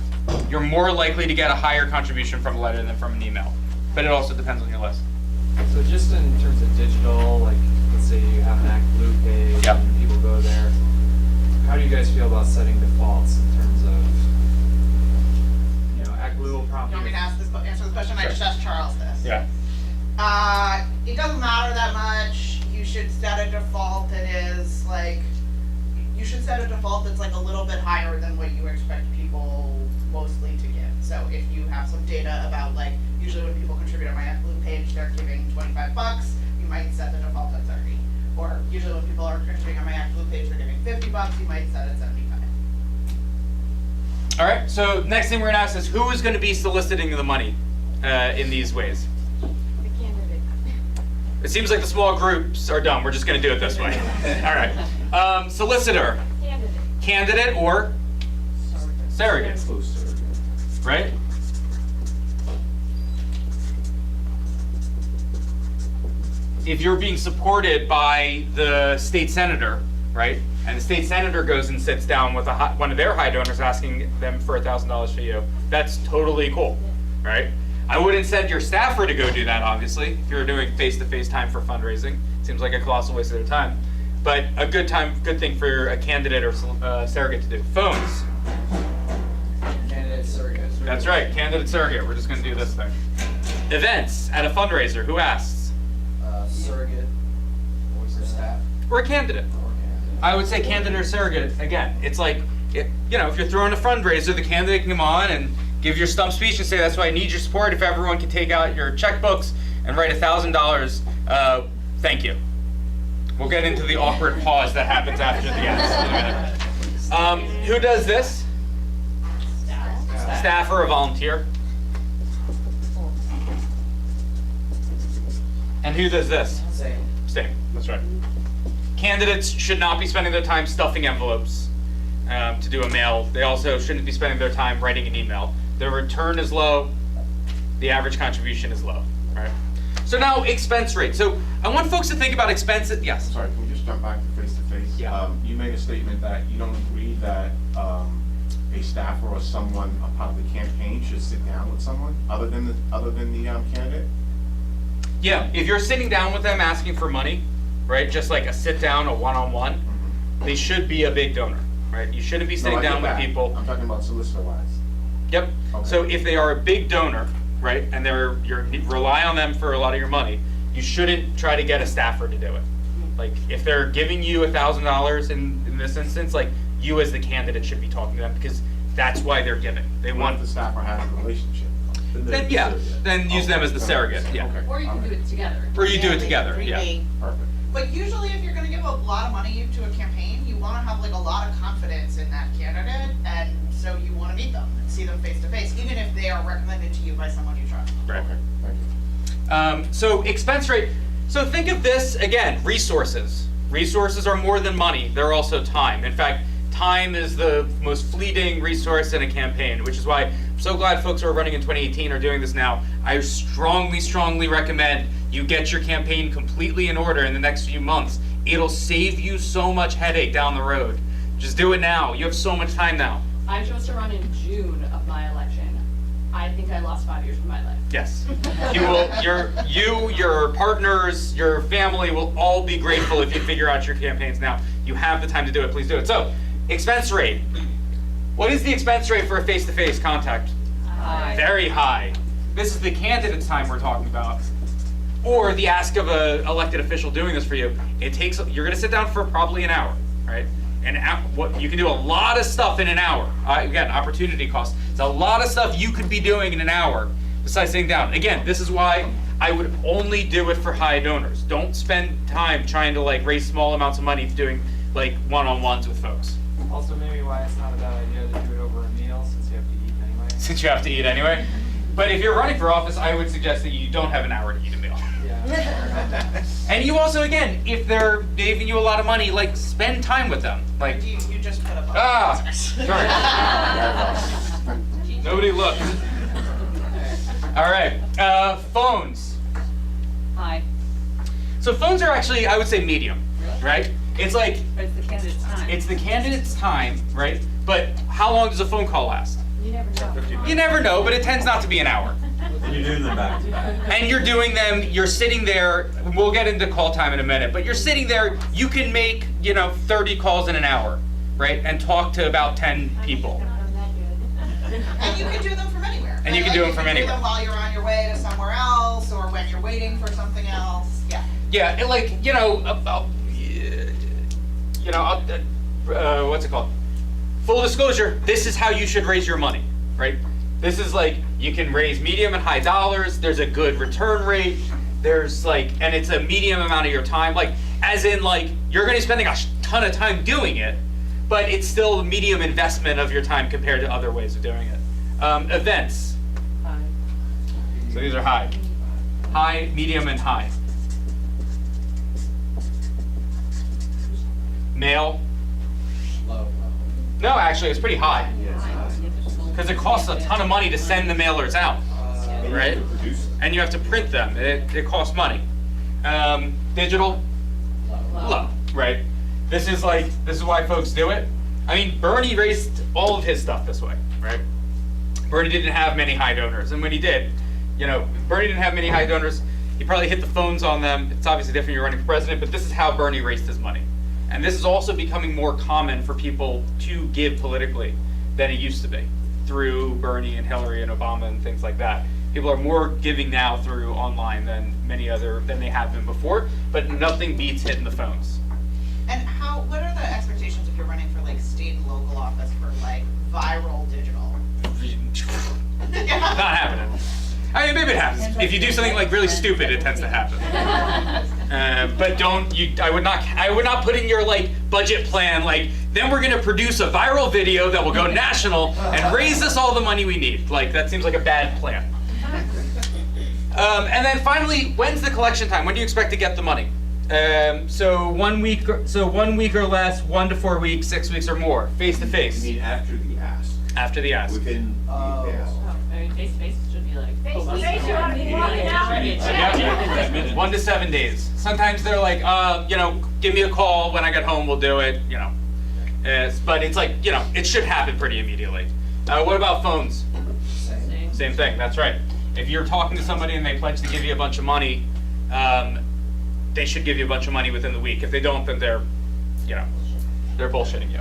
You're more likely to get a higher contribution from a letter than from an email. But it also depends on your list. So just in terms of digital, like let's say you have an ActBlue page Yep. and people go there, how do you guys feel about setting defaults in terms of, ActBlue will prompt You want me to answer this question? I just asked Charles this. Yeah. It doesn't matter that much. You should set a default that is you should set a default that's a little bit higher than what you expect people mostly to give. So if you have some data about usually when people contribute on my ActBlue page, they're giving $25, you might set the default at 30. Or usually when people are contributing on my ActBlue page, they're giving $50, you might set it at 75. All right, so next thing we're gonna ask is who is gonna be soliciting the money in these ways? The candidate. It seems like the small groups are done. We're just gonna do it this way. All right. Solicitor, Candidate. candidate or surrogate, right? If you're being supported by the state senator, right, and the state senator goes and sits down with one of their high donors asking them for $1,000 for you, that's totally cool, right? I wouldn't send your staffer to go do that, obviously, if you're doing face-to-face time for fundraising. Seems like a colossal waste of their time. But a good thing for a candidate or surrogate to do. Phones. Candidate surrogate. That's right, candidate surrogate. We're just gonna do this thing. Events at a fundraiser, who asks? Surrogate or staff. Or a candidate. I would say candidate or surrogate, again, it's like, if you're throwing a fundraiser, the candidate can come on and give your stump speech and say, that's why I need your support. If everyone can take out your checkbooks and write $1,000, thank you. We'll get into the awkward pause that happens after the yes in a minute. Who does this? Staff or a volunteer? And who does this? Same, that's right. Candidates should not be spending their time stuffing envelopes to do a mail. They also shouldn't be spending their time writing an email. The return is low, the average contribution is low, right? So now expense rate. So I want folks to think about expenses. Yes? Sorry, can we just jump back to face-to-face? Yeah. You made a statement that you don't agree that a staffer or someone, a part of the campaign, should sit down with someone other than the candidate? Yeah, if you're sitting down with them asking for money, right, just like a sit down, a one-on-one, they should be a big donor, right? You shouldn't be sitting down with people. I'm talking about solicitor-wise. Yep. Okay. So if they are a big donor, right? And you rely on them for a lot of your money. You shouldn't try to get a staffer to do it. Like, if they're giving you $1,000 in this instance, like, you as the candidate should be talking to them, because that's why they're giving. They want the staffer has a relationship. then use them as the surrogate. Yeah. Okay. Or you can do it together. Or you do it together. Yeah. Perfect. But usually if you're gonna give a lot of money to a campaign, you wanna have like a lot of confidence in that candidate, and so you wanna meet them and see them face to face, even if they are recommended to you by someone you trust. Right. Okay, thank you. So expense rate. So think of this again, resources. Resources are more than money. They're also time. In fact, time is the most fleeting resource in a campaign, which is why I'm so glad folks who are running in 2018 are doing this now. I strongly, strongly recommend you get your campaign completely in order in the next few months. It'll save you so much headache down the road. Just do it now. You have so much time now. I chose to run in June of my election. I think I lost 5 years of my life. Yes. Your partners, your family will all be grateful if you figure out your campaigns now. You have the time to do it. Please do it. So, expense rate. What is the expense rate for a face-to-face contact? High. Very high. This is the candidate's time we're talking about. Or the ask of an elected official doing this for you. You're gonna sit down for probably an hour, right? And you can do a lot of stuff in an hour. Again, opportunity cost. It's a lot of stuff you could be doing in an hour besides sitting down. Again, this is why I would only do it for high donors. Don't spend time trying to like raise small amounts of money doing like one-on-ones with folks. Also maybe why it's not a bad idea to do it over a meal since you have to eat anyway. Since you have to eat anyway. But if you're running for office, I would suggest that you don't have an hour to eat a meal. Yeah. And you also, again, if they're giving you a lot of money, like spend time with them. Like, You just put up. sorry. Nobody looked. All right, phones. High. So phones are actually, I would say, medium, right? It's like, But it's the candidate's time. it's the candidate's time, right? But how long does a phone call last? You never know. You never know, but it tends not to be an hour. And you're doing them back to back. And you're doing them, you're sitting there, we'll get into call time in a minute, but you're sitting there, you can make, 30 calls in an hour, right? And talk to about 10 people. And you can do them from anywhere. And you can do them from You anywhere. can do them while you're on your way to somewhere else, or when you're waiting for something else, yeah. Yeah, and like, what's it called? Full disclosure, this is how you should raise your money, right? This is like, you can raise medium and high dollars, there's a good return rate, and it's a medium amount of your time, like, as in like, you're gonna be spending a ton of time doing it, but it's still a medium investment of your time compared to other ways of doing it. Events. High. So these are high. High, medium, and high. Mail. Low. No, actually, it's pretty high. Because it costs a ton of money to send the mailers out, right? And you have to print them. It costs money. Digital. Low, right? This is why folks do it. I mean, Bernie raised all of his stuff this way, right? Bernie didn't have many high donors, and when he did, Bernie didn't have many high donors. He probably hit the phones on them. It's obviously different when you're running for president, but this is how Bernie raised his money. And this is also becoming more common for people to give politically than it used to be through Bernie and Hillary and Obama and things like that. People are more giving now through online than they have been before, but nothing beats hitting the phones. And what are the expectations if you're running for like state and local office for like viral digital? Not happening. I mean, maybe it happens. If you do something like really stupid, it tends to happen. But I would not put in your like budget plan, like, then we're gonna produce a viral video that will go national and raise us all the money we need. Like, that seems like a bad plan. And then finally, when's the collection time? When do you expect to get the money? So 1 week or less, 1 to 4 weeks, 6 weeks or more, face to face. You mean after the ask? After the ask. Within the ask. I mean, face to face should be like. Face to face, you ought to be walking out. Yep. 1 to 7 days. Sometimes they're like, give me a call when I get home, we'll do it, but it's like, it should happen pretty immediately. What about phones? Same thing, that's right. If you're talking to somebody and they pledge to give you a bunch of money, they should give you a bunch of money within the week. If they don't, then they're bullshitting you.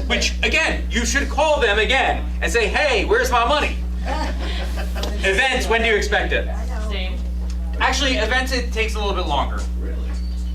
Which, again, you should call them again and say, hey, where's my money? Events, when do you expect it? Same. Actually, events, it takes a little bit longer. Really?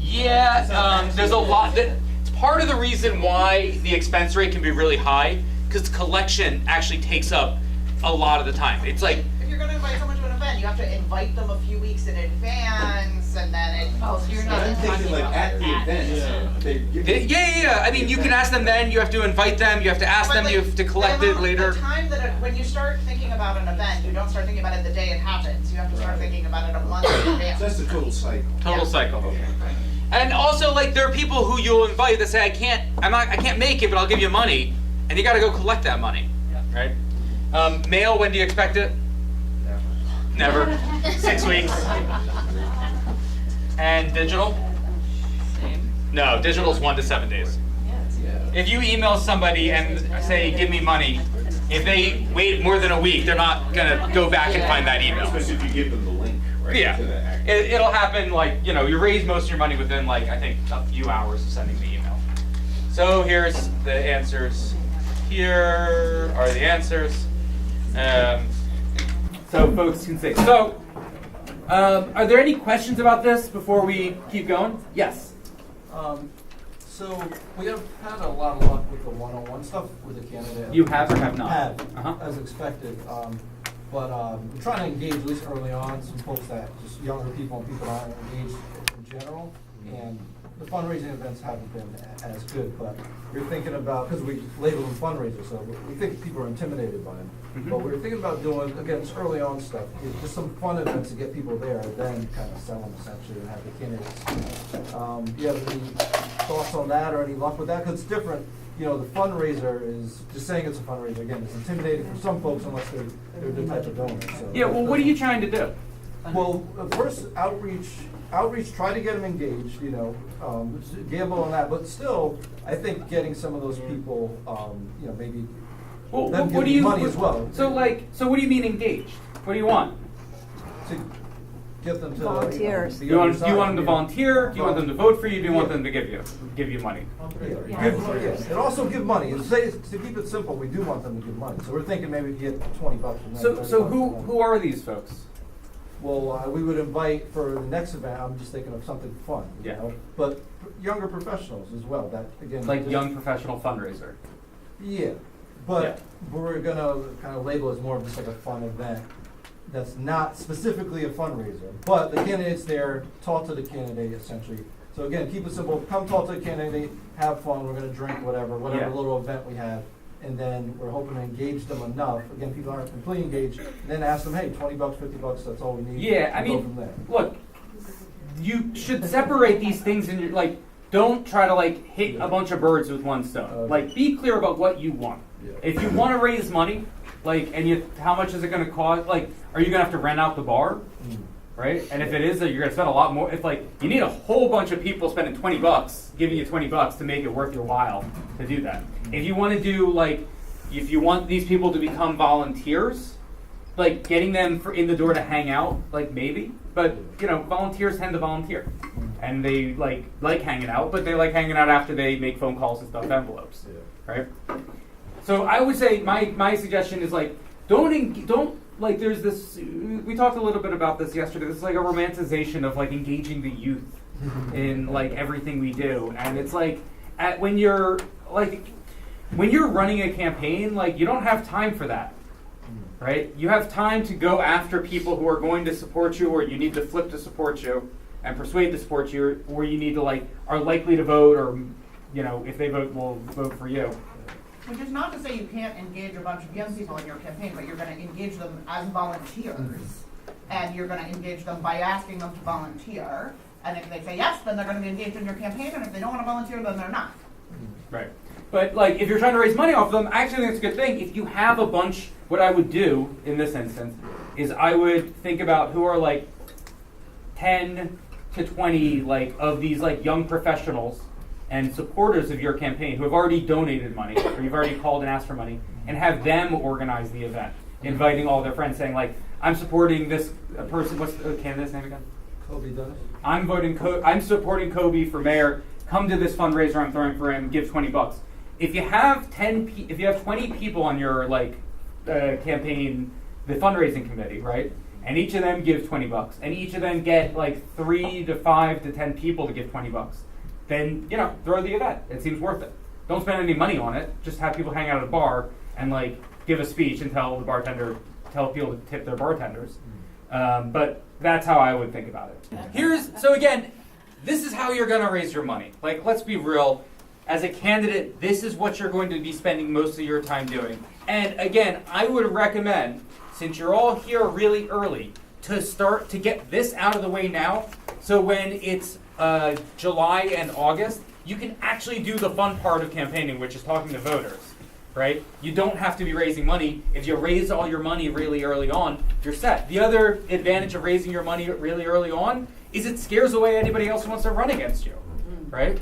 Yeah, there's a lot that, it's part of the reason why the expense rate can be really high, because collection actually takes up a lot of the time. It's like, If you're gonna invite someone to an event, you have to invite them a few weeks in advance, and then it. Oh, so you're not I'm thinking like at the event, they give you. yeah. I mean, you can ask them then, you have to invite them, you have to ask them, you have to collect it later. The time that, when you start thinking about an event, you don't start thinking about it the day it happens, you have to start thinking about it a month in advance. So that's the total cycle. Total cycle. And also, like, there are people who you'll invite that say, I can't make it, but I'll give you money, and you gotta go collect that money, right? Mail, when do you expect it? Never. 6 weeks. And digital? Same. No, digital's 1 to 7 days. If you email somebody and say, give me money, if they wait more than a week, they're not gonna go back and find that email. Especially if you give them the link, right? Yeah. To the act. It'll happen like, you know, you raise most of your money within like, I think, a few hours of sending the email. So here's the answers. Here are the answers. So folks can see. So, are there any questions about this before we keep going? Yes. So we have had a lot of luck with the one-on-one stuff with the candidate. You have or have not? Have, as expected. But we're trying to engage, at least early on, some folks that, just younger people and people that aren't engaged in general. And the fundraising events haven't been as good, but we're thinking about, because we label them fundraisers, so we think people are intimidated by them. But we're thinking about doing, again, it's early on stuff, just some fun events to get people there, and then kind of sell them essentially and have the candidates. Do you have any thoughts on that or any luck with that? Because it's different. You know, the fundraiser is, just saying it's a fundraiser, again, it's intimidating for some folks unless they're the type of donor. So Yeah, well, what are you trying to do? Well, first, outreach, try to get them engaged, you know, gamble on that, but still, I think getting some of those people, you know, maybe Well, them what do giving you money as well. So what do you mean engaged? What do you want? To get them to Volunteers. Do you want them to volunteer? Do you want them to vote for you? Do you want them to give you money? And also give money. To keep it simple, we do want them to give money. So we're thinking maybe get $20 from them. So who are these folks? Well, we would invite for the next event. I'm just thinking of something fun, you know? But younger professionals as well. That again, Like young professional fundraiser. Yeah, but we're gonna kind of label it as more of just like a fun event. That's not specifically a fundraiser, but the candidate's there, talk to the candidate essentially. So again, keep it simple. Come talk to the candidate, have fun. We're gonna drink whatever little event we have. And then we're hoping to engage them enough. Again, people aren't completely engaged. And then ask them, hey, $20, $50, that's all we need. Yeah, I Go mean, from there. look, you should separate these things and like, don't try to like hit a bunch of birds with one stone. Like, be clear about what you want. If you want to raise money, like, and how much is it going to cost? Like, are you going to have to rent out the bar? Right? And if it is, you're going to spend a lot more. If like you need a whole bunch of people spending $20, giving you $20 to make it worth your while to do that. If you want to do like, if you want these people to become volunteers, like getting them in the door to hang out, like maybe. But you know, volunteers tend to volunteer, and they like hanging out, but they like hanging out after they make phone calls and stuff envelopes, right? So I would say my suggestion is like don't like there's this. We talked a little bit about this yesterday. This is like a romanticization of like engaging the youth in like everything we do, and it's like when you're running a campaign, like you don't have time for that. Right? You have time to go after people who are going to support you, or you need to flip to support you and persuade to support you, or you need to like are likely to vote, or you know, if they vote, will vote for you. Which is not to say you can't engage a bunch of young people in your campaign, but you're going to engage them as volunteers, and you're going to engage them by asking them to volunteer. And if they say yes, then they're going to be engaged in your campaign, and if they don't want to volunteer, then they're not. Right. But like, if you're trying to raise money off of them, I actually think it's a good thing. If you have a bunch, what I would do in this instance is I would think about who are like 10 to 20 like of these like young professionals and supporters of your campaign who have already donated money, or you've already called and asked for money, and have them organize the event, inviting all their friends, saying like, I'm supporting this person. What's the candidate's name again? Kobe Dennis. I'm supporting Kobe for mayor. Come to this fundraiser I'm throwing for him. Give $20. If you have 20 people on your like campaign the fundraising committee, right? And each of them give $20, and each of them get like 3 to 5 to 10 people to give $20. Then, you know, throw the event. It seems worth it. Don't spend any money on it. Just have people hang out at a bar and like give a speech and tell people to tip their bartenders. But that's how I would think about it. So again, this is how you're going to raise your money. Like, let's be real. As a candidate, this is what you're going to be spending most of your time doing. And again, I would recommend, since you're all here really early, to start to get this out of the way now. So when it's July and August, you can actually do the fun part of campaigning, which is talking to voters, right? You don't have to be raising money. If you raise all your money really early on, you're set. The other advantage of raising your money really early on is it scares away anybody else who wants to run against you, right?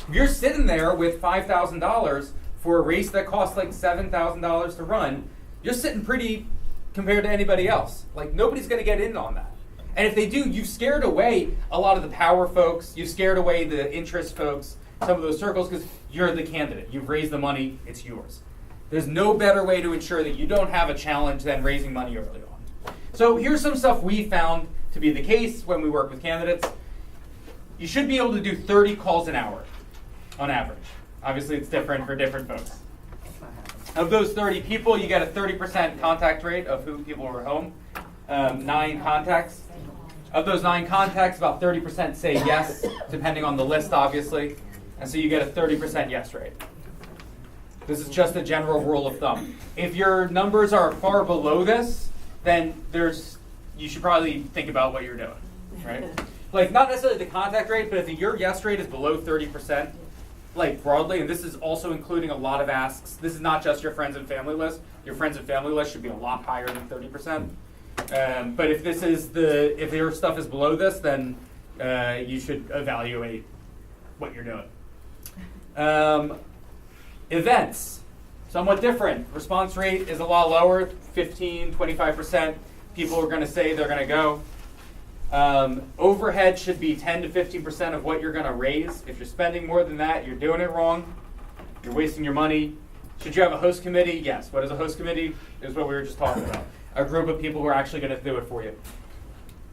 If you're sitting there with $5,000 for a race that costs like $7,000 to run, you're sitting pretty compared to anybody else. Like, nobody's going to get in on that. And if they do, you've scared away a lot of the power folks. You've scared away the interest folks, some of those circles, because you're the candidate. You've raised the money. It's yours. There's no better way to ensure that you don't have a challenge than raising money early on. So here's some stuff we found to be the case when we work with candidates. You should be able to do 30 calls an hour on average. Obviously, it's different for different folks. Of those 30 people, you get a 30% contact rate of who people are home. 9 contacts. Of those 9 contacts, about 30% say yes, depending on the list, obviously. And so you get a 30% yes rate. This is just a general rule of thumb. If your numbers are far below this, then you should probably think about what you're doing, right? Like, not necessarily the contact rate, but if your yes rate is below 30%, like broadly, and this is also including a lot of asks. This is not just your friends and family list. Your friends and family list should be a lot higher than 30%. But if your stuff is below this, then you should evaluate what you're doing. Events, somewhat different. Response rate is a lot lower, 15, 25%. People are going to say they're going to go. Overhead should be 10 to 15% of what you're going to raise. If you're spending more than that, you're doing it wrong. You're wasting your money. Should you have a host committee? Yes. What is a host committee? Is what we were just talking about. A group of people who are actually going to do it for you.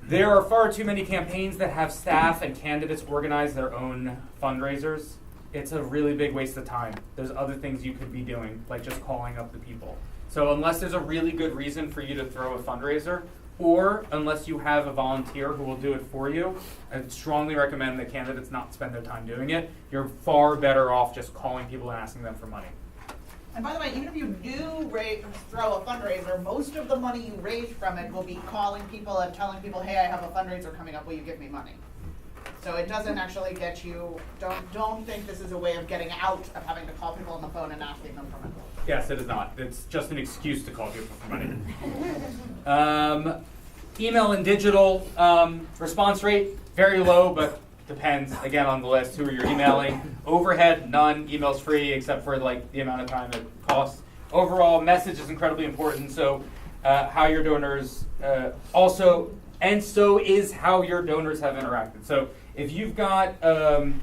There are far too many campaigns that have staff and candidates organize their own fundraisers. It's a really big waste of time. There's other things you could be doing, like just calling up the people. So unless there's a really good reason for you to throw a fundraiser, or unless you have a volunteer who will do it for you, I strongly recommend that candidates not spend their time doing it. You're far better off just calling people and asking them for money. And by the way, even if you do throw a fundraiser, most of the money you raise from it will be calling people and telling people, hey, I have a fundraiser coming up, will you give me money? So it doesn't actually get you, don't think this is a way of getting out of having to call people on the phone and asking them for money. Yes, it is not. It's just an excuse to call people for money. Email and digital response rate, very low, but depends, again, on the list, who you're emailing. Overhead, none. Email's free, except for like the amount of time it costs. Overall, message is incredibly important, so how your donors also, and so is how your donors have interacted. So if you've got a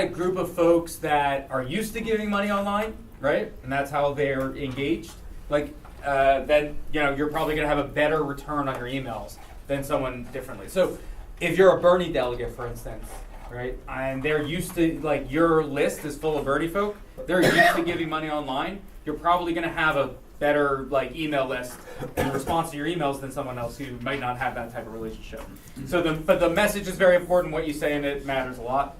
group of folks that are used to giving money online, right, and that's how they're engaged, like then you're probably going to have a better return on your emails than someone differently. So if you're a Bernie delegate, for instance, right, and they're used to, like, your list is full of Bernie folk, they're used to giving money online, you're probably going to have a better email list in response to your emails than someone else who might not have that type of relationship. So but the message is very important. What you say in it matters a lot.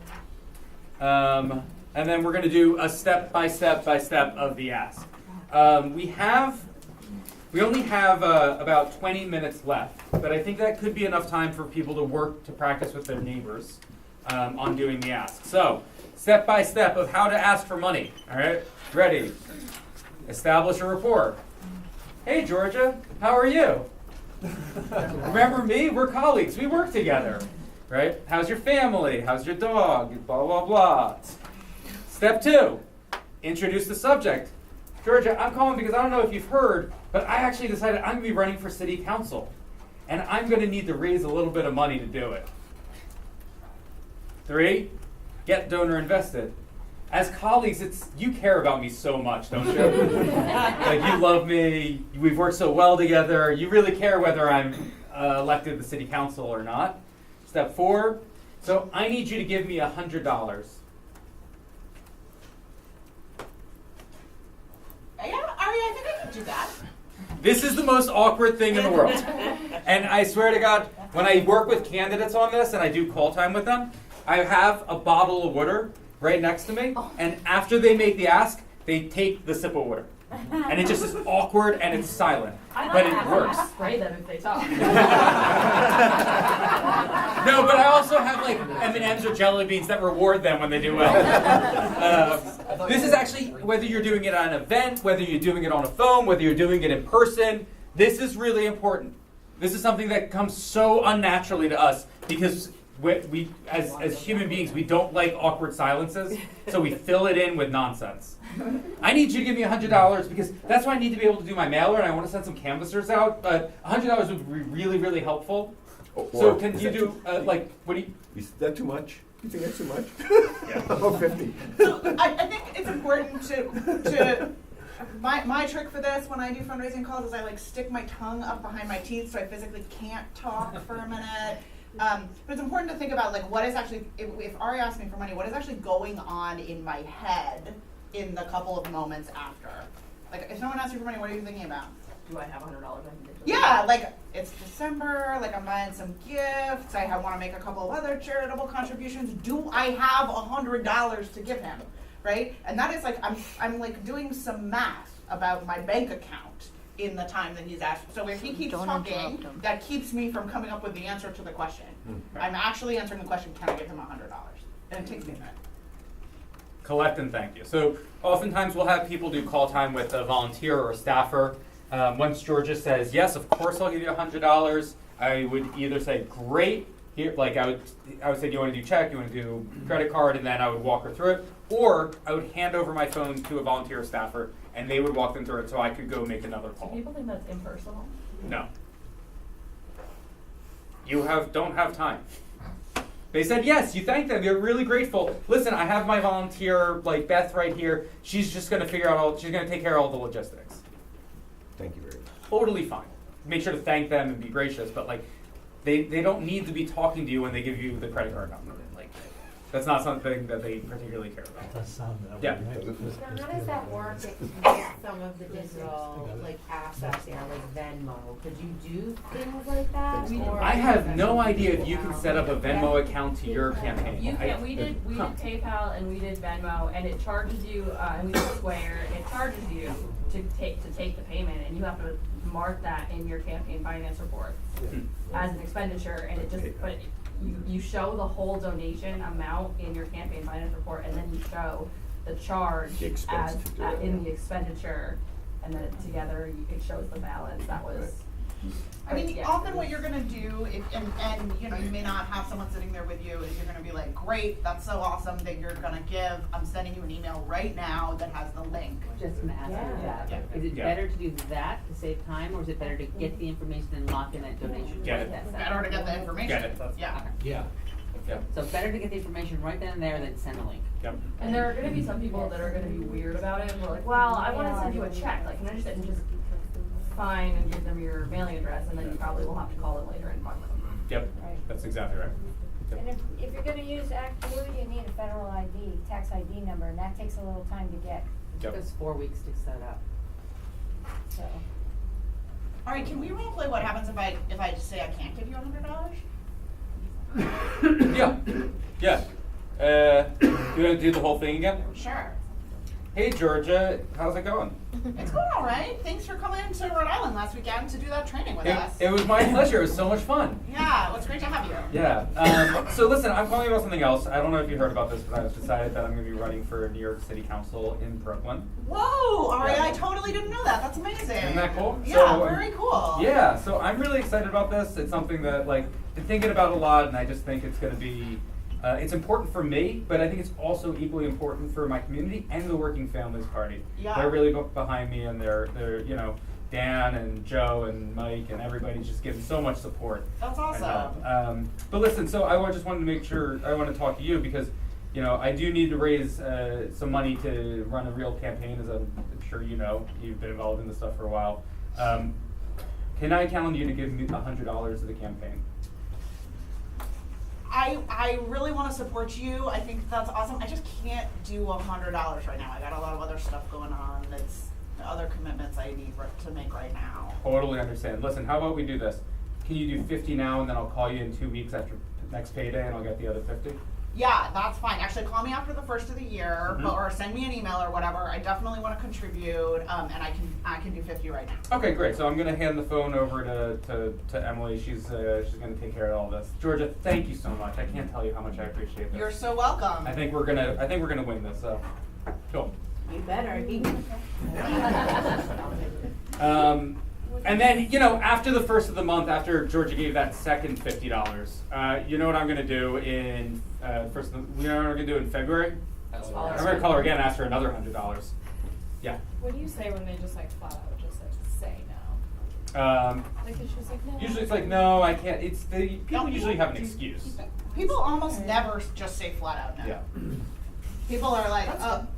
And then we're going to do a step by step of the ask. We only have about 20 minutes left, but I think that could be enough time for people to practice with their neighbors on doing the ask. So, step by step of how to ask for money. All right, ready? Establish a rapport. Hey, Georgia, how are you? Remember me? We're colleagues. We work together. Right? How's your family? How's your dog? Blah, blah, blah. Step 2, introduce the subject. Georgia, I'm calling because I don't know if you've heard, but I actually decided I'm going to be running for city council. And I'm going to need to raise a little bit of money to do it. 3, get donor invested. as colleagues, you care about me so much, don't you? Like, you love me, we've worked so well together, you really care whether I'm elected to the city council or not. Step 4, so I need you to give me $100. Yeah, Ari, I think I can do that. This is the most awkward thing in the world. And I swear to God, when I work with candidates on this and I do call time with them, I have a bottle of water right next to me, and after they make the ask, they take the sip of water. And it just is awkward and it's silent, but it works. Spray them if they talk. No, but I also have like M&Ms or jelly beans that reward them when they do well. This is actually, whether you're doing it on an event, whether you're doing it on a phone, whether you're doing it in person, this is really important. This is something that comes so unnaturally to us because we as human beings, we don't like awkward silences, so we fill it in with nonsense. I need you to give me $100 because that's why I need to be able to do my mailer, and I want to send some canvassers out, but $100 would be really, really helpful. So can you do, what do you... Is that too much? You think that's too much? Yeah. About 50. So I think it's important to my trick for this when I do fundraising calls is I like stick my tongue up behind my teeth so I physically can't talk for a minute. But it's important to think about like what is actually, if Ari asks me for money, what is actually going on in my head in the couple of moments after. Like if someone asks you for money, what are you thinking about? Do I have $100 I can give them? Yeah, like it's December, like I'm buying some gifts, I want to make a couple of other charitable contributions. Do I have $100 to give him, right? And that is like, I'm like doing some math about my bank account in the time that he's asked. So if he keeps talking, that keeps me from coming up with the answer to the question. I'm actually answering the question, can I give him $100? And it takes me a minute. Collect and thank you. So oftentimes we'll have people do call time with a volunteer or a staffer. Once Georgia says, yes, of course I'll give you $100, I would either say, great, here, like I would say, do you want to do check, you want to do credit card, and then I would walk her through it. Or I would hand over my phone to a volunteer or staffer, and they would walk them through it so I could go make another Do call. people think that's impersonal? No. You don't have time. They said, yes, you thank them, they're really grateful. Listen, I have my volunteer, like Beth right here, she's just gonna she's gonna take care of all the logistics. Thank you very much. Totally fine. Make sure to thank them and be gracious, but like, they don't need to be talking to you when they give you the credit card number. Like, that's not something that they particularly care about. That does sound that way. Yeah. Now, how does that work with some of the digital like apps out there, like Venmo? Could you do things like that? Or I have no idea if you can set up a Venmo account to your campaign. You can. We did PayPal and we did Venmo, and it charges you. And we did Square. It charges you to take the payment, and you have to mark that in your campaign finance report as an expenditure, and it just but you show the whole donation amount in your campaign finance report, and then you show the charge as in the expenditure, and then together it shows the balance. That was. I mean, often what you're gonna do, and you know, you may not have someone sitting there with you, is you're gonna be like, great, that's so awesome that you're gonna give, I'm sending you an email right now that has the link. Just an ask that. Is it better to do that to save time, or is it better to get the information and lock in that donation? Get it. Better to get the information. Get it. Yeah. Yeah. Yep. So better to get the information right then and there than send a link. Yep. And there are going to be some people that are going to be weird about it. We're like, well, I want to send you a check. Like, can I just fine and give them your mailing address, and then you probably will have to call them later and bug them. Yep. That's exactly right. Yep. And if you're gonna use ActBlue, you need a federal ID, tax ID number, and that takes a little time to get. It took us 4 weeks to set up. So. All right, can we role play what happens if I just say I can't give you $100? Yeah. You want to do the whole thing again? Sure. Hey Georgia, how's it going? It's going all right. Thanks for coming to Rhode Island last weekend to do that training with us. It was my pleasure. It was so much fun. Yeah, well, it's great to have you. Yeah. So listen, I'm calling about something else. I don't know if you heard about this, but I've decided that I'm going to be running for New York City Council in Brooklyn. Whoa, Ari, I totally didn't know that. That's amazing. Isn't that cool? Yeah, So, very cool. Yeah, so I'm really excited about this. It's something that like been thinking about a lot, and I just think it's going to be. It's important for me, but I think it's also equally important for my community and the Working Families Party. Yeah. They're really behind me, and they're Dan and Joe and Mike and everybody's just giving so much support. That's awesome. But listen, so I just wanted to make sure I want to talk to you because you know, I do need to raise some money to run a real campaign, as I'm sure you know. You've been involved in this stuff for a while. Can I count on you to give me $100 to the campaign? I really want to support you. I think that's awesome. I just can't do $100 right now. I got a lot of other stuff going on. It's other commitments I need to make right now. Totally understand. Listen, how about we do this? Can you do 50 now, and then I'll call you in 2 weeks after next payday, and I'll get the other 50? Yeah, that's fine. Actually, call me after the first of the year, Mhm. or send me an email or whatever. I definitely want to contribute, and I can do 50 right now. Okay, great. So I'm going to hand the phone over to Emily. She's going to take care of all this. Georgia, thank you so much. I can't tell you how much I appreciate this. You're so welcome. I think we're gonna win this. So, cool. You better. And then, you know, after the first of the month, after Georgia gave that second $50, you know what I'm gonna do in you know what I'm gonna do in February? I'm gonna call her again and ask her another $100. Yeah. What do you say when they just like flat out just like say no? Like it's just like no. Usually it's like, no, I can't. It's the people usually have an excuse. People almost never just say flat out no. Yeah. People are like,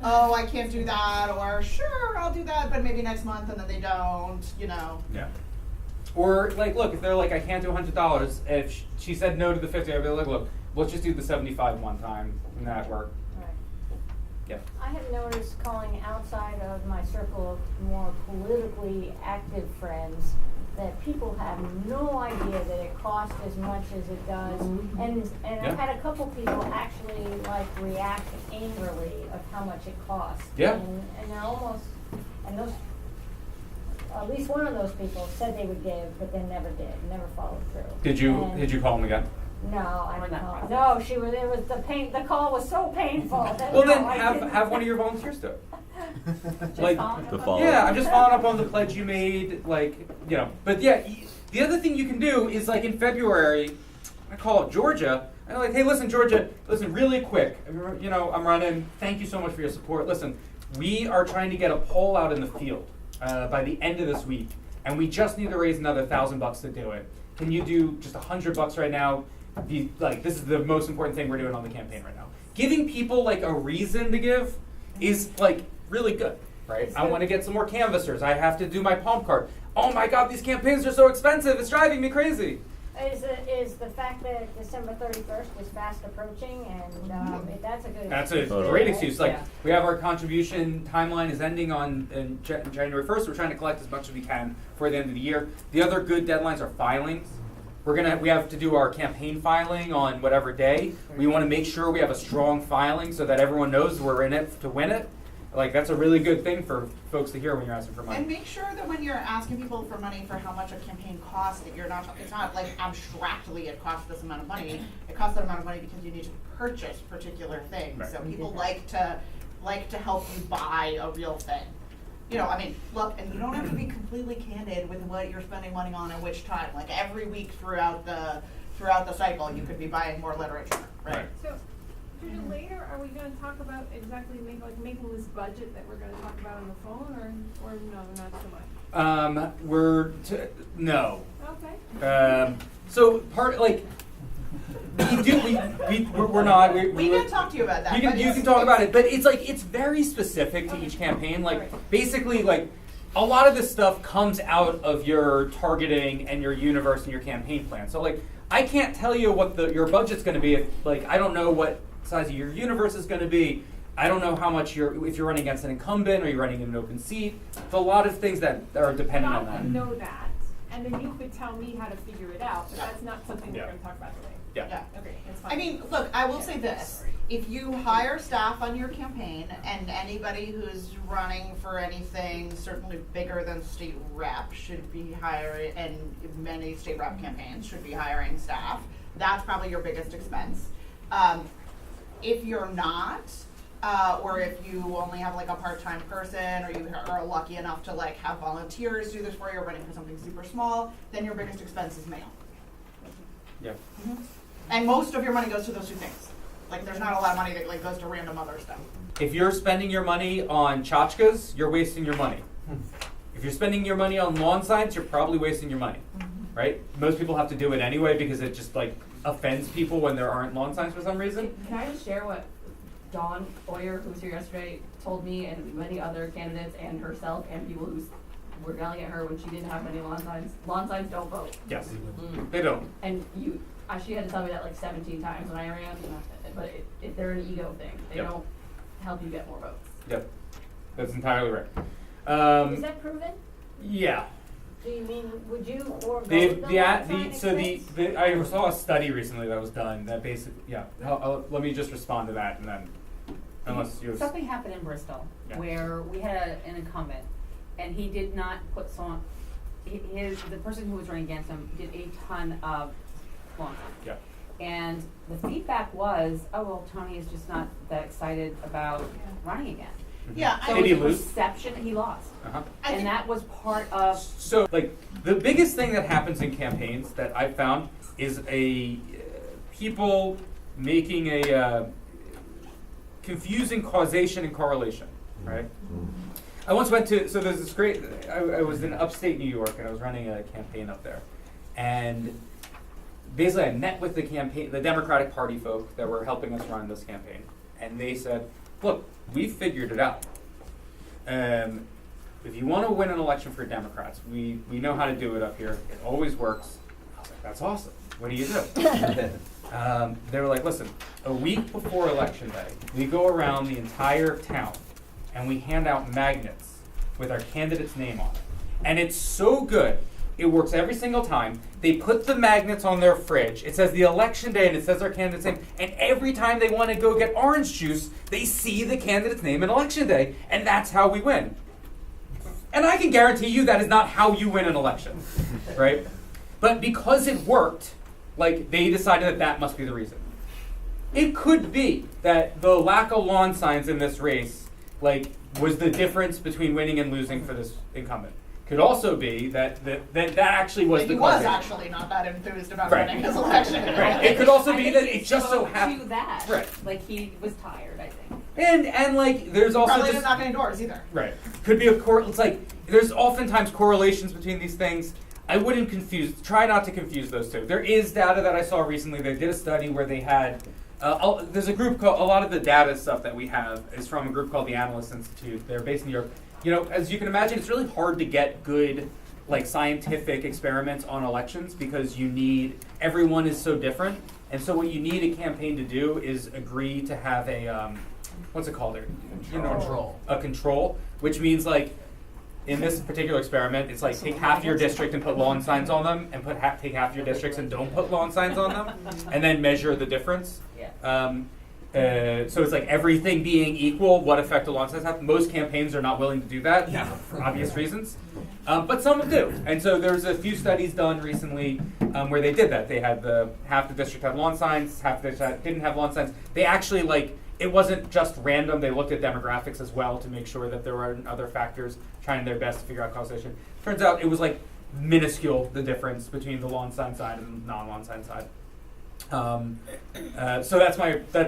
oh, I can't do that, or sure, I'll do that, but maybe next month, and then they don't, you know. Yeah. Or like, look, if they're like, I can't do $100, if she said no to the 50, I'd be like, look, let's just do the 75 one time, and that work. Right. Yeah. I have noticed calling outside of my circle of more politically active friends that people have no idea that it costs as much as it does. And Yeah. I've had a couple people actually like react angrily of how much it costs. Yeah. And they're almost, and those, at least one of those people said they would give, but then never did, never followed through. Did you call them again? No, I didn't call. No, it was the call was so painful that Well, no, then I have didn't. one of your volunteers do it. Like The follow-up. Yeah, I'm just following up on the pledge you made, like, you know. But yeah, the other thing you can do is like in February, I call up Georgia. I'm like, hey, listen, Georgia, listen, really quick. You know, I'm running. Thank you so much for your support. Listen, we are trying to get a poll out in the field by the end of this week, and we just need to raise another $1,000 to do it. Can you do just $100 right now? This is the most important thing we're doing on the campaign right now. Giving people like a reason to give is like really good, right? I want to get some more canvassers. I have to do my palm card. Oh my God, these campaigns are so expensive. It's driving me crazy. Is the fact that December 31st is fast approaching, and if that's a good. That's a great excuse. Like we have our contribution timeline is ending on January 1st. We're trying to collect as much as we can for the end of the year. The other good deadlines are filings. We have to do our campaign filing on whatever day. We want to make sure we have a strong filing so that everyone knows we're in it to win it. Like that's a really good thing for folks to hear when you're asking for money. And make sure that when you're asking people for money for how much a campaign costs, that it's not like abstractly it costs this amount of money. It costs that amount of money because you need to purchase particular things. Right. So people like to help you buy a real thing. You know, I mean, look, and you don't have to be completely candid with what you're spending money on at which time. Like every week throughout the cycle, you could be buying more literature, right? So, Judy, later, are we gonna talk about exactly making this budget that we're gonna talk about on the phone, or no, not so much? No. Okay. So part like we're not. We can talk to you about that. You can talk about it, but it's like it's very specific to each campaign. Like basically, like a lot of this stuff comes out of your targeting and your universe and your campaign plan. So like I can't tell you what your budget's going to be if like I don't know what size of your universe is going to be. I don't know how much if you're running against an incumbent or you're running in an open seat. It's a lot of things that are dependent on that. I know that, and then you could tell me how to figure it out, but that's not something we're gonna talk about today. Yeah. Okay, that's fine. I mean, look, I will say this. If you hire staff on your campaign, and anybody who's running for anything certainly bigger than state rep should be hiring, and many state rep campaigns should be hiring staff, that's probably your biggest expense. If you're not, or if you only have like a part-time person, or you are lucky enough to like have volunteers do this for you, or running for something super small, then your biggest expense is mail. Yeah. Mm-hmm. And most of your money goes to those two things. Like, there's not a lot of money that like goes to random other stuff. If you're spending your money on tchotchkes, you're wasting your money. If you're spending your money on lawn signs, you're probably wasting your money, right? Most people have to do it anyway because it just like offends people when there aren't lawn signs for some reason. Can I just share what Dawn Boyer, who was here yesterday, told me, and many other candidates and herself and people who were yelling at her when she didn't have many lawn signs don't vote. Yes, they don't. And she had to tell me that like 17 times when I ran, but they're an ego thing. They don't help you get more votes. Yep, that's entirely right. Is that proven? Yeah. Do you mean, would you forego the I saw a study recently that was done that basically, let me just respond to that and then, unless you. Something happened in Bristol where we had an incumbent and he did not put someone, the person who was running against him did a ton of lawn signs. Yeah. And the feedback was, oh, well, Tony is just not that excited about running again. Yeah, so did he the lose? Perception he lost. Uh-huh. And that was part of. So, like, the biggest thing that happens in campaigns that I've found is people making a confusing causation and correlation, right? I once went to, so there's this great, I was in upstate New York and I was running a campaign up there. And basically I met with the Democratic Party folk that were helping us run this campaign. And they said, look, we figured it out. If you want to win an election for Democrats, we know how to do it up here. It always works. I was like, that's awesome. What do you do? They were like, listen, a week before Election Day, we go around the entire town and we hand out magnets with our candidate's name on it. And it's so good. It works every single time. They put the magnets on their fridge. It says the election day and it says our candidate's name. And every time they want to go get orange juice, they see the candidate's name in election day. And that's how we win. And I can guarantee you that is not how you win an election, right? But because it worked, like, they decided that must be the reason. It could be that the lack of lawn signs in this race, like, was the difference between winning and losing for this incumbent. Could also be that actually was He the was causation. actually not that enthused about Right. winning his election. Right. It could also I be think that he it just so spoke happened. to that. Right. Like he was tired, I think. And like there's also Probably just not knocking doors either. right. Could be it's like there's oftentimes correlations between these things. I wouldn't try not to confuse those two. There is data that I saw recently. They did a study where they had there's a group called, a lot of the data stuff that we have is from a group called the Analyst Institute. They're based in New York. You know, as you can imagine, it's really hard to get good like scientific experiments on elections because everyone is so different. And so what you need a campaign to do is agree to have a, what's it called? A control, which means like, in this particular experiment, it's like take half your district and put lawn signs on them, and take half your districts and don't put lawn signs on them, and then measure the difference. So it's like everything being equal, what effect do lawn signs have? Most campaigns are not willing to do that for obvious reasons, but some do. And so there's a few studies done recently where they did that. They had half the district had lawn signs, half the district didn't have lawn signs. They actually it wasn't just random. They looked at demographics as well to make sure that there were other factors, trying their best to figure out causation. Turns out it was like minuscule, the difference between the lawn sign side and the non-lawn sign side. So that's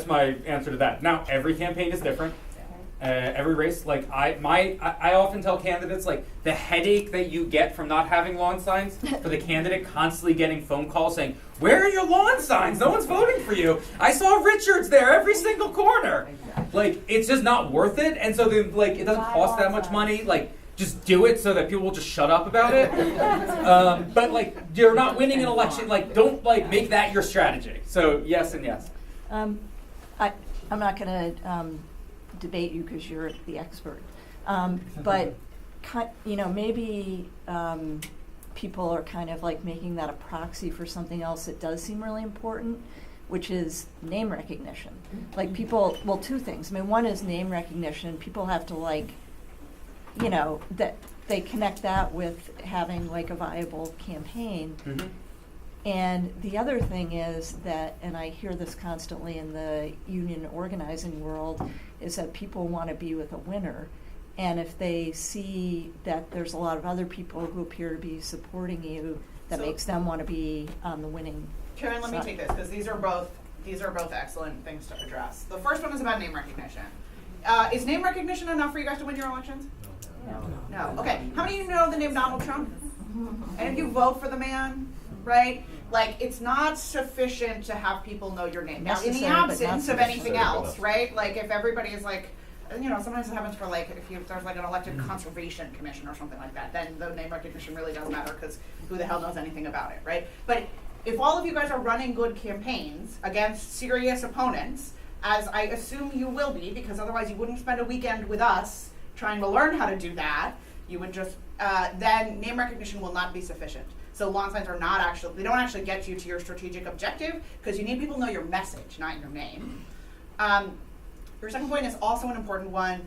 my answer to that. Now every campaign is different. Every race, like I often tell candidates, like the headache that you get from not having lawn signs, for the candidate constantly getting phone calls saying, "Where are your lawn signs? No one's voting for you. I saw Richards there every single corner." Like it's just not worth it, and so then it doesn't cost that much money. Like just do it so that people will just shut up about it. But you're not winning an election. Don't make that your strategy. So yes and yes. I'm not going to debate you because you're the expert, but maybe people are kind of like making that a proxy for something else that does seem really important, which is name recognition. Like people, well, two things. I mean, one is name recognition. People have to that they connect that with having a viable campaign. Mm-hmm. And the other thing is that, and I hear this constantly in the union organizing world, is that people want to be with a winner. And if they see that there's a lot of other people who appear to be supporting you, that makes them want to be on the winning Karen, let me take this, because these are both excellent things to address. The first one is about name recognition. Is name recognition enough for you guys to win your elections? No. Okay. How many of you know the name Donald Trump? And if you vote for the man, right? Like, it's not sufficient to have people know your name. Now, in the Necessary, but not absence of anything sufficient. else, right? Like, if everybody is like, you know, sometimes it happens for like, if there's like an elected conservation commission or something like that, then the name recognition really does matter, because who the hell knows anything about it, right? But if all of you guys are running good campaigns against serious opponents, as I assume you will be, because otherwise you wouldn't spend a weekend with us trying to learn how to do that, you would just, then name recognition will not be sufficient. So lawn signs are not actually, they don't actually get you to your strategic objective, because you need people to know your message, not your name. Your second point is also an important one.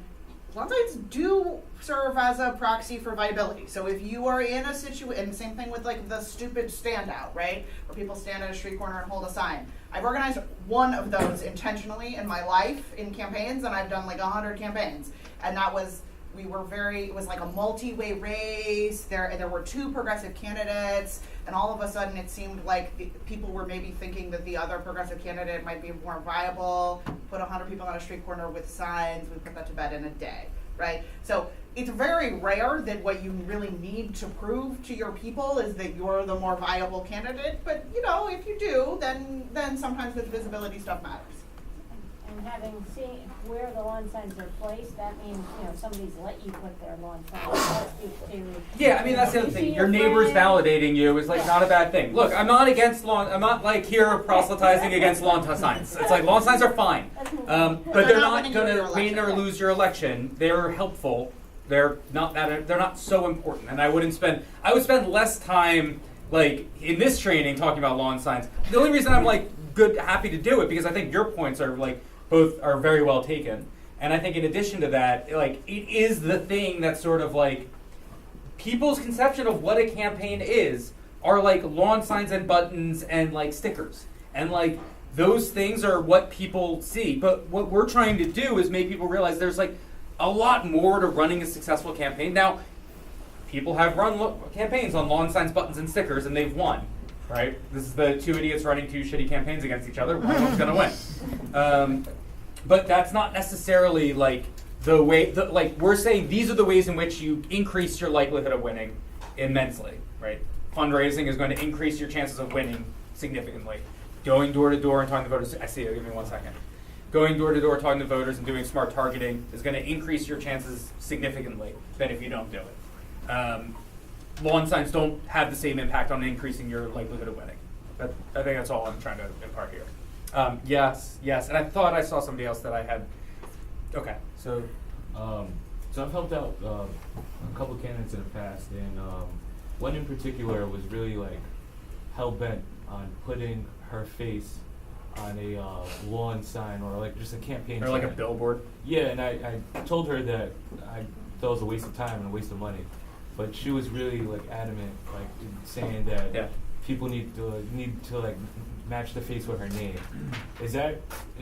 Lawn signs do serve as a proxy for viability. So if you are in a situation, and same thing with like the stupid standout, right? Where people stand at a street corner and hold a sign. I've organized one of those intentionally in my life in campaigns, and I've done like 100 campaigns. And that was, it was like a multi-way race. There were 2 progressive candidates, and all of a sudden it seemed like people were maybe thinking that the other progressive candidate might be more viable. Put 100 people on a street corner with signs, we put that to bed in a day, right? So it's very rare that what you really need to prove to your people is that you're the more viable candidate, but you know, if you do, then sometimes this visibility stuff matters. And having seen where the lawn signs are placed, that means, you know, somebody's let you put their lawn signs. That speaks to. Yeah, I mean, that's the other thing. Your neighbors validating you is like not a bad thing. Look, I'm not like here proselytizing against lawn signs. It's like lawn signs are fine. But they're not gonna win or lose your election. They're helpful. They're not so important. And I would spend less time like in this training talking about lawn signs. The only reason I'm like happy to do it, because I think your points are like both are very well taken. And I think in addition to that, like it is the thing that's sort of like people's conception of what a campaign is are like lawn signs and buttons and like stickers. And like those things are what people see. But what we're trying to do is make people realize there's like a lot more to running a successful campaign. Now, people have run campaigns on lawn signs, buttons, and stickers, and they've won. Right? This is the 2 idiots running 2 shitty campaigns against each other. One of them's gonna win. But that's not necessarily like the way. Like we're saying, these are the ways in which you increase your likelihood of winning immensely. Right? Fundraising is going to increase your chances of winning significantly. Going door to door and talking to voters. I see. Give me 1 second. Going door to door, talking to voters, and doing smart targeting is going to increase your chances significantly than if you don't do it. Lawn signs don't have the same impact on increasing your likelihood of winning. I think that's all I'm trying to impart here. Yes, and I thought I saw somebody else that I had. Okay, so. So I've helped out a couple candidates in the past, and one in particular was really like hell-bent on putting her face on a lawn sign or like just a campaign or sign. like a billboard. Yeah, and I told her that I thought it was a waste of time and a waste of money. But she was really like adamant, like saying that people need to like match the face with her name. Is that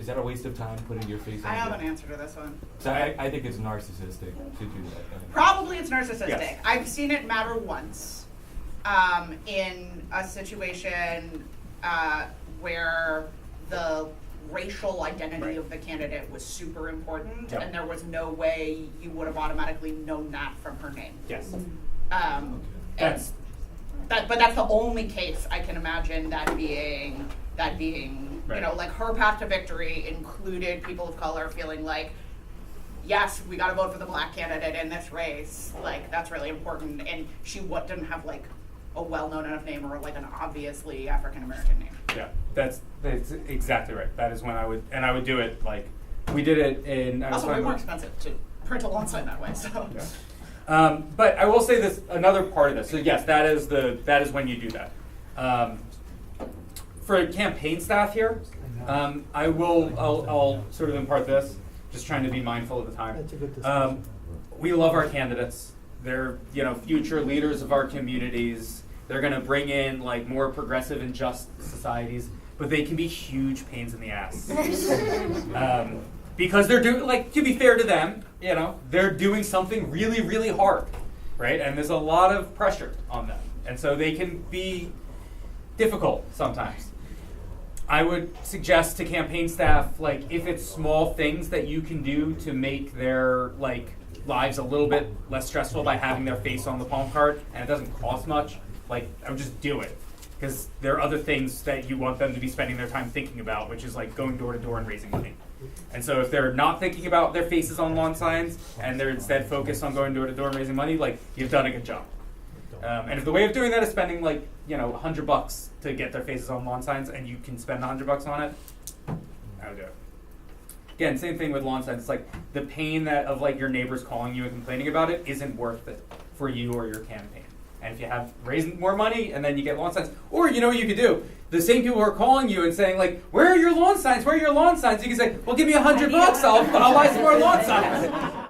a waste of time putting your face on? I have an answer to this one. So I think it's narcissistic to do that. Probably it's narcissistic. Yes. I've seen it matter once in a situation where the racial identity of the candidate was super important, and there was no way you would have automatically known that from her name. Yes. But that's the only case I can imagine that being you know, like her path to victory included people of color feeling like, yes, we got to vote for the black candidate in this race. Like that's really important, and she didn't have like a well-known enough name or like an obviously African American name. Yeah, that's exactly right. That is when I would do it like we did it in. Also, way more expensive to print a lawn sign that way. So. Yeah. But I will say this, another part of this. So yes, that is when you do that. For campaign staff here, I'll sort of impart this, just trying to be mindful of the time. That's a good discussion. We love our candidates. They're future leaders of our communities. They're going to bring in like more progressive and just societies, but they can be huge pains in the ass. Because they're doing, like, to be fair to them, they're doing something really, really hard, right? And there's a lot of pressure on them. And so they can be difficult sometimes. I would suggest to campaign staff, like, if it's small things that you can do to make their, like, lives a little bit less stressful by having their face on the palm card, and it doesn't cost much, like, I would just do it. because there are other things that you want them to be spending their time thinking about, which is like going door to door and raising money. And so if they're not thinking about their faces on lawn signs and they're instead focused on going door to door and raising money, like, you've done a good job. And if the way of doing that is spending like, $100 to get their faces on lawn signs, and you can spend $100 on it, I would do it. Again, same thing with lawn signs. It's like the pain of like your neighbors calling you and complaining about it isn't worth it for you or your campaign. And if you have raising more money and then you get lawn signs, or what you could do, the same people who are calling you and saying like, where are your lawn signs? Where are your lawn signs? You can say, well, give me $100, I'll buy some more lawn signs.